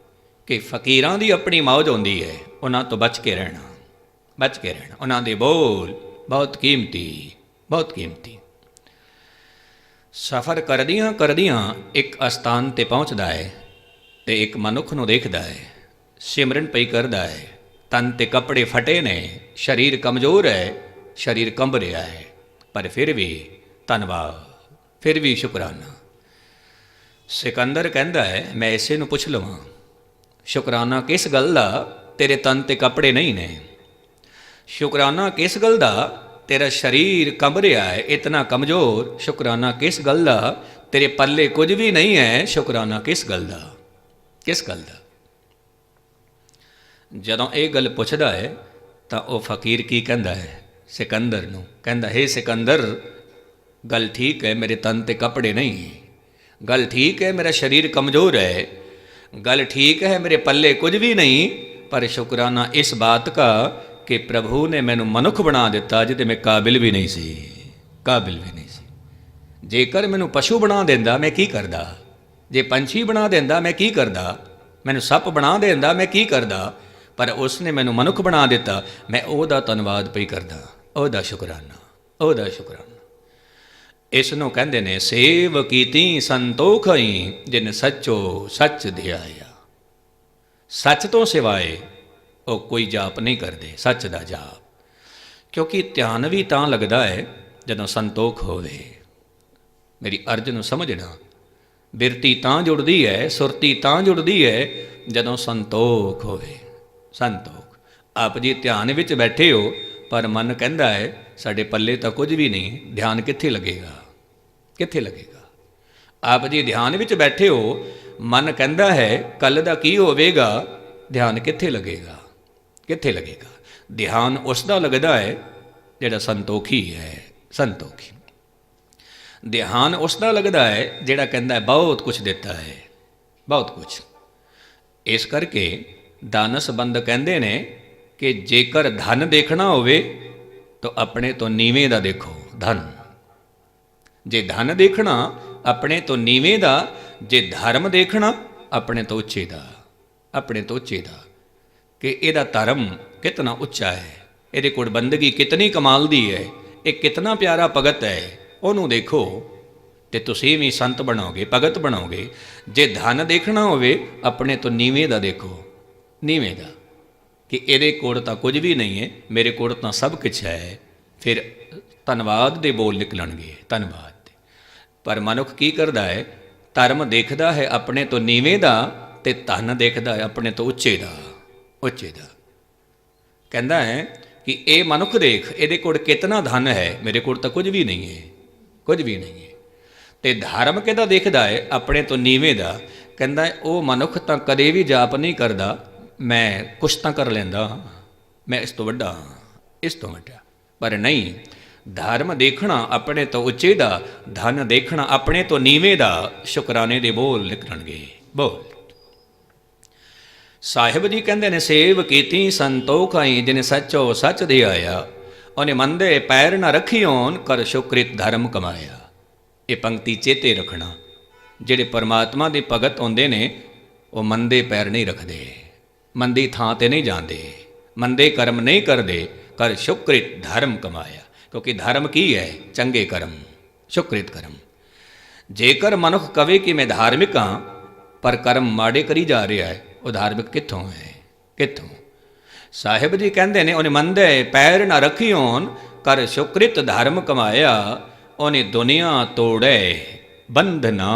ਕਿ ਫਕੀਰਾਂ ਦੀ ਆਪਣੀ ਮੌਜ ਹੁੰਦੀ ਹੈ, ਉਹਨਾਂ ਤੋਂ ਬਚ ਕੇ ਰਹਿਣਾ, ਬਚ ਕੇ ਰਹਿਣਾ। ਉਹਨਾਂ ਦੇ ਬੋਲ ਬਹੁਤ ਕੀਮਤੀ, ਬਹੁਤ ਕੀਮਤੀ। ਸਫ਼ਰ ਕਰਦਿਆਂ ਕਰਦਿਆਂ ਇੱਕ ਅਸਥਾਨ 'ਤੇ ਪਹੁੰਚਦਾ ਹੈ, ਅਤੇ ਇੱਕ ਮਨੁੱਖ ਨੂੰ ਦੇਖਦਾ ਹੈ, ਸਿਮਰਨ ਪਈ ਕਰਦਾ ਹੈ, ਤਨ 'ਤੇ ਕੱਪੜੇ ਫਟੇ ਨੇ, ਸਰੀਰ ਕਮਜ਼ੋਰ ਹੈ, ਸਰੀਰ ਕੰਬ ਰਿਹਾ ਹੈ, ਪਰ ਫਿਰ ਵੀ ਧੰਨਵਾਦ, ਫਿਰ ਵੀ ਸ਼ੁਕਰਾਨਾ। ਸਿਕੰਦਰ ਕਹਿੰਦਾ ਹੈ, ਮੈਂ ਇਸੇ ਨੂੰ ਪੁੱਛ ਲਵਾਂ, ਸ਼ੁਕਰਾਨਾ ਕਿਸ ਗੱਲ ਦਾ? ਤੇਰੇ ਤਨ 'ਤੇ ਕੱਪੜੇ ਨਹੀਂ ਨੇ। ਸ਼ੁਕਰਾਨਾ ਕਿਸ ਗੱਲ ਦਾ? ਤੇਰਾ ਸਰੀਰ ਕੰਬ ਰਿਹਾ ਹੈ, ਇਤਨਾ ਕਮਜ਼ੋਰ। ਸ਼ੁਕਰਾਨਾ ਕਿਸ ਗੱਲ ਦਾ? ਤੇਰੇ ਪੱਲੇ ਕੁਝ ਵੀ ਨਹੀਂ ਹੈ। ਸ਼ੁਕਰਾਨਾ ਕਿਸ ਗੱਲ ਦਾ? ਕਿਸ ਗੱਲ ਦਾ? ਜਦੋਂ ਇਹ ਗੱਲ ਪੁੱਛਦਾ ਹੈ, ਤਾਂ ਉਹ ਫਕੀਰ ਕੀ ਕਹਿੰਦਾ ਹੈ? ਸਿਕੰਦਰ ਨੂੰ ਕਹਿੰਦਾ, ਹੇ ਸਿਕੰਦਰ, ਗੱਲ ਠੀਕ ਹੈ, ਮੇਰੇ ਤਨ 'ਤੇ ਕੱਪੜੇ ਨਹੀਂ, ਗੱਲ ਠੀਕ ਹੈ, ਮੇਰਾ ਸਰੀਰ ਕਮਜ਼ੋਰ ਹੈ, ਗੱਲ ਠੀਕ ਹੈ, ਮੇਰੇ ਪੱਲੇ ਕੁਝ ਵੀ ਨਹੀਂ, ਪਰ ਸ਼ੁਕਰਾਨਾ ਇਸ ਬਾਤ ਕਾ ਕਿ ਪ੍ਰਭੂ ਨੇ ਮੈਨੂੰ ਮਨੁੱਖ ਬਣਾ ਦਿੱਤਾ, ਜਿਹਦੇ ਮੈਂ ਕਾਬਿਲ ਵੀ ਨਹੀਂ ਸੀ, ਕਾਬਿਲ ਵੀ ਨਹੀਂ ਸੀ। ਜੇਕਰ ਮੈਨੂੰ ਪਸ਼ੂ ਬਣਾ ਦਿੰਦਾ, ਮੈਂ ਕੀ ਕਰਦਾ? ਜੇ ਪੰਛੀ ਬਣਾ ਦਿੰਦਾ, ਮੈਂ ਕੀ ਕਰਦਾ? ਮੈਨੂੰ ਸੱਪ ਬਣਾ ਦਿੰਦਾ, ਮੈਂ ਕੀ ਕਰਦਾ? ਪਰ ਉਸਨੇ ਮੈਨੂੰ ਮਨੁੱਖ ਬਣਾ ਦਿੱਤਾ, ਮੈਂ ਉਹਦਾ ਧੰਨਵਾਦ ਪਈ ਕਰਦਾ, ਉਹਦਾ ਸ਼ੁਕਰਾਨਾ, ਉਹਦਾ ਸ਼ੁਕਰਾਨਾ। ਇਸ ਨੂੰ ਕਹਿੰਦੇ ਨੇ, ਸੇਵ ਕੀਤੀ ਸੰਤੋਖਈ, ਜਿਨ ਸੱਚੋ ਸੱਚ ਦਿਆਇਆ। ਸੱਚ ਤੋਂ ਸਿਵਾਏ ਉਹ ਕੋਈ ਜਾਪ ਨਹੀਂ ਕਰਦੇ, ਸੱਚ ਦਾ ਜਾਪ। ਕਿਉਂਕਿ ਧਿਆਨ ਵੀ ਤਾਂ ਲੱਗਦਾ ਹੈ ਜਦੋਂ ਸੰਤੋਖ ਹੋਵੇ। ਮੇਰੀ ਅਰਜ਼ ਨੂੰ ਸਮਝਣਾ, ਬਿਰਤੀ ਤਾਂ ਜੁੜਦੀ ਹੈ, ਸੁਰਤੀ ਤਾਂ ਜੁੜਦੀ ਹੈ ਜਦੋਂ ਸੰਤੋਖ ਹੋਵੇ। ਸੰਤੋਖ। ਆਪ ਜੀ ਧਿਆਨ ਵਿੱਚ ਬੈਠੇ ਹੋ, ਪਰ ਮਨ ਕਹਿੰਦਾ ਹੈ ਸਾਡੇ ਪੱਲੇ ਤਾਂ ਕੁਝ ਵੀ ਨਹੀਂ, ਧਿਆਨ ਕਿੱਥੇ ਲੱਗੇਗਾ, ਕਿੱਥੇ ਲੱਗੇਗਾ? ਆਪ ਜੀ ਧਿਆਨ ਵਿੱਚ ਬੈਠੇ ਹੋ, ਮਨ ਕਹਿੰਦਾ ਹੈ ਕੱਲ੍ਹ ਦਾ ਕੀ ਹੋਵੇਗਾ, ਧਿਆਨ ਕਿੱਥੇ ਲੱਗੇਗਾ? ਕਿੱਥੇ ਲੱਗੇਗਾ? ਧਿਆਨ ਉਸ ਦਾ ਲੱਗਦਾ ਹੈ ਜਿਹੜਾ ਸੰਤੋਖੀ ਹੈ, ਸੰਤੋਖੀ। ਧਿਆਨ ਉਸ ਦਾ ਲੱਗਦਾ ਹੈ ਜਿਹੜਾ ਕਹਿੰਦਾ ਹੈ ਬਹੁਤ ਕੁਛ ਦਿੱਤਾ ਹੈ, ਬਹੁਤ ਕੁਛ। ਇਸ ਕਰਕੇ ਦਾਨਸ ਬੰਦ ਕਹਿੰਦੇ ਨੇ ਕਿ ਜੇਕਰ ਧਨ ਦੇਖਣਾ ਹੋਵੇ ਤਾਂ ਆਪਣੇ ਤੋਂ ਨੀਵੇਂ ਦਾ ਦੇਖੋ, ਧਨ। ਜੇ ਧਨ ਦੇਖਣਾ ਆਪਣੇ ਤੋਂ ਨੀਵੇਂ ਦਾ, ਜੇ ਧਰਮ ਦੇਖਣਾ ਆਪਣੇ ਤੋਂ ਉੱਚੇ ਦਾ, ਆਪਣੇ ਤੋਂ ਉੱਚੇ ਦਾ, ਕਿ ਇਹਦਾ ਧਰਮ ਕਿਤਨਾ ਉੱਚਾ ਹੈ, ਇਹਦੇ ਕੋਲ ਬੰਦਗੀ ਕਿਤਨੀ ਕਮਾਲ ਦੀ ਹੈ, ਇਹ ਕਿਤਨਾ ਪਿਆਰਾ ਭਗਤ ਹੈ, ਉਹਨੂੰ ਦੇਖੋ ਤੇ ਤੁਸੀਂ ਵੀ ਸੰਤ ਬਣੋਗੇ, ਭਗਤ ਬਣੋਗੇ। ਜੇ ਧਨ ਦੇਖਣਾ ਹੋਵੇ ਆਪਣੇ ਤੋਂ ਨੀਵੇਂ ਦਾ ਦੇਖੋ, ਨੀਵੇਂ ਦਾ, ਕਿ ਇਹਦੇ ਕੋਲ ਤਾਂ ਕੁਝ ਵੀ ਨਹੀਂ ਹੈ, ਮੇਰੇ ਕੋਲ ਤਾਂ ਸਭ ਕੁਛ ਹੈ। ਫਿਰ ਧੰਨਵਾਦ ਦੇ ਬੋਲ ਨਿਕਲਣਗੇ, ਧੰਨਵਾਦ ਦੇ। ਪਰ ਮਨੁੱਖ ਕੀ ਕਰਦਾ ਹੈ? ਧਰਮ ਦੇਖਦਾ ਹੈ ਆਪਣੇ ਤੋਂ ਨੀਵੇਂ ਦਾ ਤੇ ਧਨ ਦੇਖਦਾ ਹੈ ਆਪਣੇ ਤੋਂ ਉੱਚੇ ਦਾ, ਉੱਚੇ ਦਾ। ਕਹਿੰਦਾ ਹੈ ਕਿ ਇਹ ਮਨੁੱਖ ਦੇਖ, ਇਹਦੇ ਕੋਲ ਕਿਤਨਾ ਧਨ ਹੈ, ਮੇਰੇ ਕੋਲ ਤਾਂ ਕੁਝ ਵੀ ਨਹੀਂ ਹੈ, ਕੁਝ ਵੀ ਨਹੀਂ ਹੈ। ਤੇ ਧਰਮ ਕਿਹਦਾ ਦੇਖਦਾ ਹੈ? ਆਪਣੇ ਤੋਂ ਨੀਵੇਂ ਦਾ। ਕਹਿੰਦਾ ਹੈ ਉਹ ਮਨੁੱਖ ਤਾਂ ਕਦੇ ਵੀ ਜਾਪ ਨਹੀਂ ਕਰਦਾ ਮੈਂ ਕੁਛ ਤਾਂ ਕਰ ਲੈਂਦਾ, ਮੈਂ ਇਸ ਤੋਂ ਵੱਡਾ, ਇਸ ਤੋਂ ਵੱਡਾ। ਪਰ ਨਹੀਂ, ਧਰਮ ਦੇਖਣਾ ਆਪਣੇ ਤੋਂ ਉੱਚੇ ਦਾ, ਧਨ ਦੇਖਣਾ ਆਪਣੇ ਤੋਂ ਨੀਵੇਂ ਦਾ। ਸ਼ੁਕਰਾਨੇ ਦੇ ਬੋਲ ਨਿਕਲਣਗੇ, ਬੋਲ। ਸਾਹਿਬ ਜੀ ਕਹਿੰਦੇ ਨੇ ਸੇਵ ਕੀਤੀ ਸੰਤੋਖਾਈ ਜਿਨ ਸੱਚੋ ਸੱਚ ਦੇ ਆਇਆ, ਉਹਨੇ ਮੰਦੇ ਪੈਰ ਨਾ ਰੱਖਿਓਨ ਕਰ ਸ਼ੁਕਰਿਤ ਧਰਮ ਕਮਾਇਆ। ਇਹ ਪੰਕਤੀ ਚੇਤੇ ਰੱਖਣਾ, ਜਿਹੜੇ ਪਰਮਾਤਮਾ ਦੇ ਭਗਤ ਹੁੰਦੇ ਨੇ ਉਹ ਮੰਦੇ ਪੈਰ ਨਹੀਂ ਰੱਖਦੇ, ਮੰਦੀ ਥਾਂ ਤੇ ਨਹੀਂ ਜਾਂਦੇ, ਮੰਦੇ ਕਰਮ ਨਹੀਂ ਕਰਦੇ, ਕਰ ਸ਼ੁਕਰਿਤ ਧਰਮ ਕਮਾਇਆ। ਕਿਉਂਕਿ ਧਰਮ ਕੀ ਹੈ? ਚੰਗੇ ਕਰਮ, ਸ਼ੁਕਰਿਤ ਕਰਮ। ਜੇਕਰ ਮਨੁੱਖ ਕਵੇ ਕਿ ਮੈਂ ਧਾਰਮਿਕ ਹਾਂ ਪਰ ਕਰਮ ਮਾੜੇ ਕਰੀ ਜਾ ਰਿਹਾ ਹੈ, ਉਹ ਧਾਰਮਿਕ ਕਿੱਥੋਂ ਹੈ? ਕਿੱਥੋਂ? ਸਾਹਿਬ ਜੀ ਕਹਿੰਦੇ ਨੇ ਉਹਨੇ ਮੰਦੇ ਪੈਰ ਨਾ ਰੱਖਿਓਨ ਕਰ ਸ਼ੁਕਰਿਤ ਧਰਮ ਕਮਾਇਆ, ਉਹਨੇ ਦੁਨੀਆ ਤੋੜੇ ਬੰਧਨਾ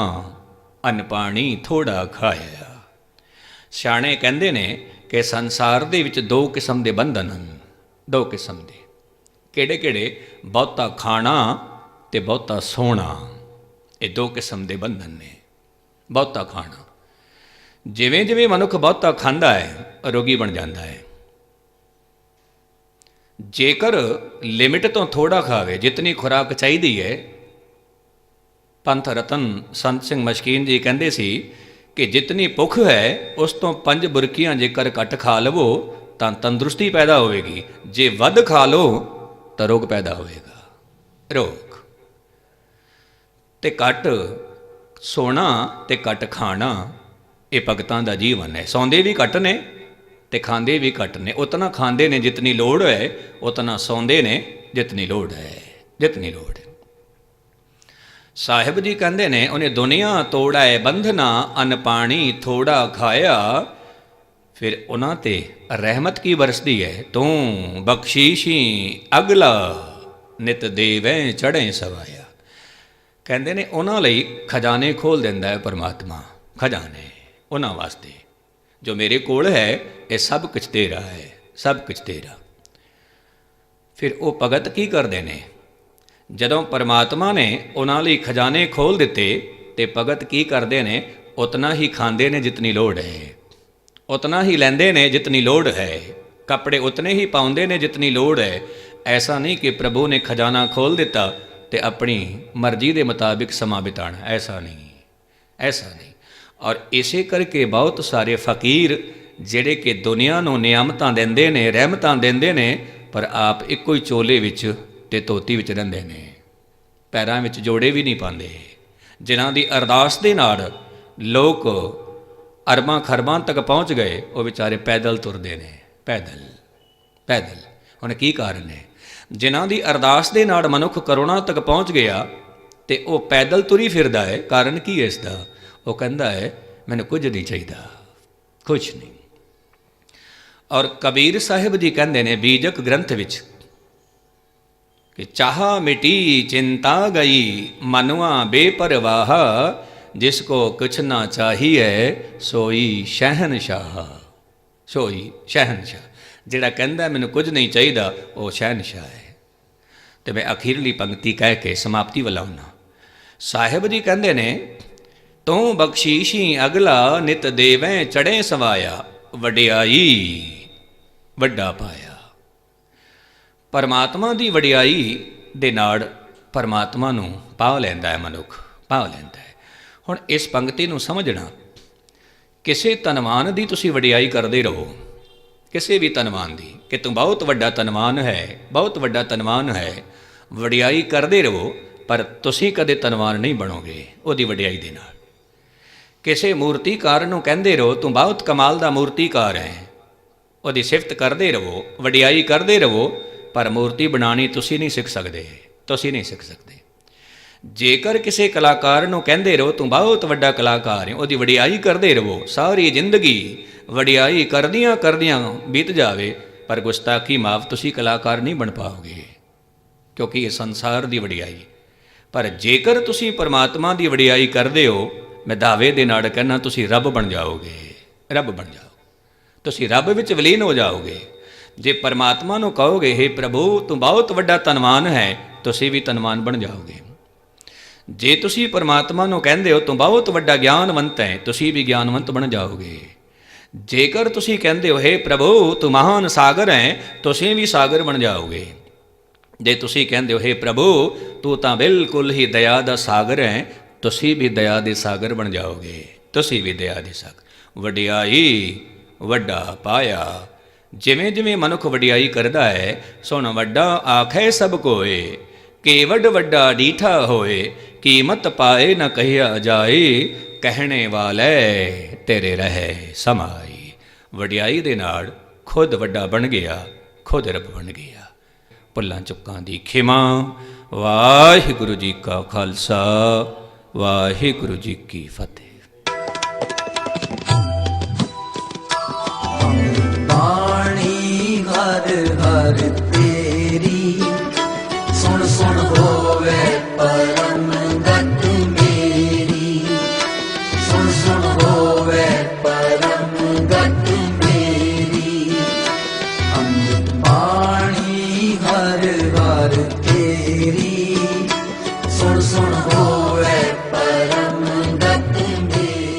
ਅਨ ਪਾਣੀ ਥੋੜਾ ਖਾਇਆ। ਸਿਆਣੇ ਕਹਿੰਦੇ ਨੇ ਕਿ ਸੰਸਾਰ ਦੇ ਵਿੱਚ ਦੋ ਕਿਸਮ ਦੇ ਬੰਧਨ ਹਨ, ਦੋ ਕਿਸਮ ਦੇ। ਕਿਹੜੇ ਕਿਹੜੇ? ਬਹੁਤਾ ਖਾਣਾ ਤੇ ਬਹੁਤਾ ਸੋਣਾ, ਇਹ ਦੋ ਕਿਸਮ ਦੇ ਬੰਧਨ ਨੇ। ਬਹੁਤਾ ਖਾਣਾ, ਜਿਵੇਂ ਜਿਵੇਂ ਮਨੁੱਖ ਬਹੁਤਾ ਖਾਂਦਾ ਹੈ ਰੋਗੀ ਬਣ ਜਾਂਦਾ ਹੈ। ਜੇਕਰ ਲਿਮਿਟ ਤੋਂ ਥੋੜਾ ਖਾਵੇ, ਜਿਤਨੀ ਖੁਰਾਕ ਚਾਹੀਦੀ ਹੈ, ਪੰਥ ਰਤਨ ਸੰਤ ਸਿੰਘ ਮਸ਼ਕੀਨ ਜੀ ਕਹਿੰਦੇ ਸੀ ਕਿ ਜਿਤਨੀ ਭੁੱਖ ਹੈ ਉਸ ਤੋਂ 5 ਬੁਰਕੀਆਂ ਜੇਕਰ ਘੱਟ ਖਾ ਲਵੋ ਤਾਂ ਤੰਦਰੁਸਤੀ ਪੈਦਾ ਹੋਵੇਗੀ, ਜੇ ਵੱਧ ਖਾ ਲਓ ਤਾਂ ਰੋਗ ਪੈਦਾ ਹੋਵੇਗਾ, ਰੋਗ। ਤੇ ਘੱਟ ਸੋਣਾ ਤੇ ਘੱਟ ਖਾਣਾ, ਇਹ ਭਗਤਾਂ ਦਾ ਜੀਵਨ ਹੈ। ਸੌਂਦੇ ਵੀ ਘੱਟ ਨੇ ਤੇ ਖਾਂਦੇ ਵੀ ਘੱਟ ਨੇ। ਉਤਨਾ ਖਾਂਦੇ ਨੇ ਜਿਤਨੀ ਲੋੜ ਹੈ, ਉਤਨਾ ਸੌਂਦੇ ਨੇ ਜਿਤਨੀ ਲੋੜ ਹੈ, ਜਿਤਨੀ ਲੋੜ ਹੈ। ਸਾਹਿਬ ਜੀ ਕਹਿੰਦੇ ਨੇ ਉਹਨੇ ਦੁਨੀਆ ਤੋੜਾਏ ਬੰਧਨਾ ਅਨ ਪਾਣੀ ਥੋੜਾ ਖਾਇਆ। ਫਿਰ ਉਹਨਾਂ ਤੇ ਰਹਿਮਤ ਕੀ ਵਰਸਦੀ ਹੈ? ਤੂੰ ਬਖਸ਼ੀਸ਼ੀ ਅਗਲਾ ਨਿਤ ਦੇਵੇਂ ਚੜ੍ਹੇ ਸਵਾਇਆ। ਕਹਿੰਦੇ ਨੇ ਉਹਨਾਂ ਲਈ ਖਜ਼ਾਨੇ ਖੋਲ੍ਹ ਦਿੰਦਾ ਹੈ ਪਰਮਾਤਮਾ, ਖਜ਼ਾਨੇ ਉਹਨਾਂ ਵਾਸਤੇ। ਜੋ ਮੇਰੇ ਕੋਲ ਹੈ ਇਹ ਸਭ ਕੁਝ ਤੇਰਾ ਹੈ, ਸਭ ਕੁਝ ਤੇਰਾ। ਫਿਰ ਉਹ ਭਗਤ ਕੀ ਕਰਦੇ ਨੇ? ਜਦੋਂ ਪਰਮਾਤਮਾ ਨੇ ਉਹਨਾਂ ਲਈ ਖਜ਼ਾਨੇ ਖੋਲ੍ਹ ਦਿੱਤੇ ਤੇ ਭਗਤ ਕੀ ਕਰਦੇ ਨੇ? ਉਤਨਾ ਹੀ ਖਾਂਦੇ ਨੇ ਜਿਤਨੀ ਲੋੜ ਹੈ, ਉਤਨਾ ਹੀ ਲੈਂਦੇ ਨੇ ਜਿਤਨੀ ਲੋੜ ਹੈ, ਕੱਪੜੇ ਉਤਨੇ ਹੀ ਪਾਉਂਦੇ ਨੇ ਜਿਤਨੀ ਲੋੜ ਹੈ। ਐਸਾ ਨਹੀਂ ਕਿ ਪ੍ਰਭੂ ਨੇ ਖਜ਼ਾਨਾ ਖੋਲ੍ਹ ਦਿੱਤਾ ਤੇ ਆਪਣੀ ਮਰਜ਼ੀ ਦੇ ਮੁਤਾਬਿਕ ਸਮਾਂ ਬਿਤਾਣਾ, ਐਸਾ ਨਹੀਂ, ਐਸਾ ਨਹੀਂ। ਔਰ ਇਸੇ ਕਰਕੇ ਬਹੁਤ ਸਾਰੇ ਫਕੀਰ ਜਿਹੜੇ ਕਿ ਦੁਨੀਆ ਨੂੰ ਨਿਆਮਤਾਂ ਦਿੰਦੇ ਨੇ, ਰਹਿਮਤਾਂ ਦਿੰਦੇ ਨੇ, ਪਰ ਆਪ ਇੱਕੋ ਹੀ ਚੋਲੇ ਵਿੱਚ ਤੇ ਧੋਤੀ ਵਿੱਚ ਰਹਿੰਦੇ ਨੇ, ਪੈਰਾਂ ਵਿੱਚ ਜੋੜੇ ਵੀ ਨਹੀਂ ਪਾਉਂਦੇ। ਜਿਨ੍ਹਾਂ ਦੀ ਅਰਦਾਸ ਦੇ ਨਾਲ ਲੋਕ ਅਰਬਾਂ ਖਰਬਾਂ ਤੱਕ ਪਹੁੰਚ ਗਏ, ਉਹ ਵਿਚਾਰੇ ਪੈਦਲ ਤੁਰਦੇ ਨੇ, ਪੈਦਲ, ਪੈਦਲ। ਹੁਣ ਕੀ ਕਾਰਨ ਹੈ? ਜਿਨ੍ਹਾਂ ਦੀ ਅਰਦਾਸ ਦੇ ਨਾਲ ਮਨੁੱਖ ਕਰੋੜਾਂ ਤੱਕ ਪਹੁੰਚ ਗਿਆ ਤੇ ਉਹ ਪੈਦਲ ਤੁਰੀ ਫਿਰਦਾ ਹੈ, ਕਾਰਨ ਕੀ ਹੈ ਇਸ ਦਾ? ਉਹ ਕਹਿੰਦਾ ਹੈ ਮੈਨੂੰ ਕੁਝ ਨਹੀਂ ਚਾਹੀਦਾ, ਕੁਝ ਨਹੀਂ। ਔਰ ਕਬੀਰ ਸਾਹਿਬ ਜੀ ਕਹਿੰਦੇ ਨੇ ਬੀਜਕ ਗ੍ਰੰਥ ਵਿੱਚ ਕਿ ਚਾਹ ਮਿਟੀ ਚਿੰਤਾ ਗਈ ਮਨੁਆ ਬੇਪਰਵਾਹ, ਜਿਸ ਕੋ ਕੁਛ ਨਾ ਚਾਹੀਏ ਸੋਈ ਸ਼ਹਿਨਸ਼ਾਹ, ਸੋਈ ਸ਼ਹਿਨਸ਼ਾਹ। ਜਿਹੜਾ ਕਹਿੰਦਾ ਮੈਨੂੰ ਕੁਝ ਨਹੀਂ ਚਾਹੀਦਾ ਉਹ ਸ਼ਹਿਨਸ਼ਾਹ ਹੈ। ਤੇ ਮੈਂ ਅਖੀਰਲੀ ਪੰਕਤੀ ਕਹਿ ਕੇ ਸਮਾਪਤੀ ਵੱਲ ਆਉਣਾ। ਸਾਹਿਬ ਜੀ ਕਹਿੰਦੇ ਨੇ ਤੂੰ ਬਖਸ਼ੀਸ਼ੀ ਅਗਲਾ ਨਿਤ ਦੇਵੇਂ ਚੜ੍ਹੇ ਸਵਾਇਆ, ਵਡਿਆਈ ਵੱਡਾ ਪਾਇਆ। ਪਰਮਾਤਮਾ ਦੀ ਵਡਿਆਈ ਦੇ ਨਾਲ ਪਰਮਾਤਮਾ ਨੂੰ ਪਾ ਲੈਂਦਾ ਹੈ ਮਨੁੱਖ, ਪਾ ਲੈਂਦਾ ਹੈ। ਹੁਣ ਇਸ ਪੰਕਤੀ ਨੂੰ ਸਮਝਣਾ, ਕਿਸੇ ਧਨਵਾਨ ਦੀ ਤੁਸੀਂ ਵਡਿਆਈ ਕਰਦੇ ਰਹੋ, ਕਿਸੇ ਵੀ ਧਨਵਾਨ ਦੀ, ਕਿ ਤੂੰ ਬਹੁਤ ਵੱਡਾ ਧਨਵਾਨ ਹੈ, ਬਹੁਤ ਵੱਡਾ ਧਨਵਾਨ ਹੈ, ਵਡਿਆਈ ਕਰਦੇ ਰਹੋ, ਪਰ ਤੁਸੀਂ ਕਦੇ ਧਨਵਾਨ ਨਹੀਂ ਬਣੋਗੇ ਉਹਦੀ ਵਡਿਆਈ ਦੇ ਨਾਲ। ਕਿਸੇ ਮੂਰਤੀਕਾਰ ਨੂੰ ਕਹਿੰਦੇ ਰਹੋ ਤੂੰ ਬਹੁਤ ਕਮਾਲ ਦਾ ਮੂਰਤੀਕਾਰ ਹੈ, ਉਹਦੀ ਸਿਫਤ ਕਰਦੇ ਰਹੋ, ਵਡਿਆਈ ਕਰਦੇ ਰਹੋ, ਪਰ ਮੂਰਤੀ ਬਣਾਉਣੀ ਤੁਸੀਂ ਨਹੀਂ ਸਿੱਖ ਸਕਦੇ, ਤੁਸੀਂ ਨਹੀਂ ਸਿੱਖ ਸਕਦੇ। ਜੇਕਰ ਕਿਸੇ ਕਲਾਕਾਰ ਨੂੰ ਕਹਿੰਦੇ ਰਹੋ ਤੂੰ ਬਹੁਤ ਵੱਡਾ ਕਲਾਕਾਰ ਹੈ, ਉਹਦੀ ਵਡਿਆਈ ਕਰਦੇ ਰਹੋ, ਸਾਰੀ ਜ਼ਿੰਦਗੀ ਵਡਿਆਈ ਕਰਦਿਆਂ ਕਰਦਿਆਂ ਬੀਤ ਜਾਵੇ, ਪਰ ਗੁਸਤਾਖੀ ਮਾਫ, ਤੁਸੀਂ ਕਲਾਕਾਰ ਨਹੀਂ ਬਣ ਪਾਓਗੇ, ਕਿਉਂਕਿ ਇਹ ਸੰਸਾਰ ਦੀ ਵਡਿਆਈ। ਪਰ ਜੇਕਰ ਤੁਸੀਂ ਪਰਮਾਤਮਾ ਦੀ ਵਡਿਆਈ ਕਰਦੇ ਹੋ, ਮੈਂ ਦਾਅਵੇ ਦੇ ਨਾਲ ਕਹਿੰਦਾ ਤੁਸੀਂ ਰੱਬ ਬਣ ਜਾਓਗੇ, ਰੱਬ ਬਣ ਜਾਓਗੇ, ਤੁਸੀਂ ਰੱਬ ਵਿੱਚ ਵਿਲੀਨ ਹੋ ਜਾਓਗੇ। ਜੇ ਪਰਮਾਤਮਾ ਨੂੰ ਕਹੋਗੇ ਹੇ ਪ੍ਰਭੂ ਤੂੰ ਬਹੁਤ ਵੱਡਾ ਧਨਵਾਨ ਹੈ, ਤੁਸੀਂ ਵੀ ਧਨਵਾਨ ਬਣ ਜਾਓਗੇ। ਜੇ ਤੁਸੀਂ ਪਰਮਾਤਮਾ ਨੂੰ ਕਹਿੰਦੇ ਹੋ ਤੂੰ ਬਹੁਤ ਵੱਡਾ ਗਿਆਨਵੰਤ ਹੈ, ਤੁਸੀਂ ਵੀ ਗਿਆਨਵੰਤ ਬਣ ਜਾਓਗੇ। ਜੇਕਰ ਤੁਸੀਂ ਕਹਿੰਦੇ ਹੋ ਹੇ ਪ੍ਰਭੂ ਤੂੰ ਮਹਾਨ ਸਾਗਰ ਹੈ, ਤੁਸੀਂ ਵੀ ਸਾਗਰ ਬਣ ਜਾਓਗੇ। ਜੇ ਤੁਸੀਂ ਕਹਿੰਦੇ ਹੋ ਹੇ ਪ੍ਰਭੂ ਤੂੰ ਤਾਂ ਬਿਲਕੁਲ ਹੀ ਦਇਆ ਦਾ ਸਾਗਰ ਹੈ, ਤੁਸੀਂ ਵੀ ਦਇਆ ਦੇ ਸਾਗਰ ਬਣ ਜਾਓਗੇ, ਤੁਸੀਂ ਵੀ ਦਇਆ ਦੇ ਸਾਗਰ। ਵਡਿਆਈ ਵੱਡਾ ਪਾਇਆ। ਜਿਵੇਂ ਜਿਵੇਂ ਮਨੁੱਖ ਵਡਿਆਈ ਕਰਦਾ ਹੈ, ਸੁਣ ਵੱਡਾ ਆਖੇ ਸਭ ਕੋਏ, ਕੇਵਡ ਵੱਡਾ ਡੀਠਾ ਹੋਏ, ਕੀਮਤ ਪਾਏ ਨ ਕਹਿਆ ਜਾਏ, ਕਹਿਣੇ ਵਾਲੇ ਤੇਰੇ ਰਹੇ ਸਮਾਈ। ਵਡਿਆਈ ਦੇ ਨਾਲ ਖੁਦ ਵੱਡਾ ਬਣ ਗਿਆ, ਖੁਦ ਰੱਬ ਬਣ ਗਿਆ। ਭੁੱਲਾਂ ਚੁੱਕਾਂ ਦੀ ਖਿਮਾ। ਵਾਹਿਗੁਰੂ ਜੀ ਕਾ ਖਾਲਸਾ, ਵਾਹਿਗੁਰੂ ਜੀ ਕੀ ਫਤਿਹ।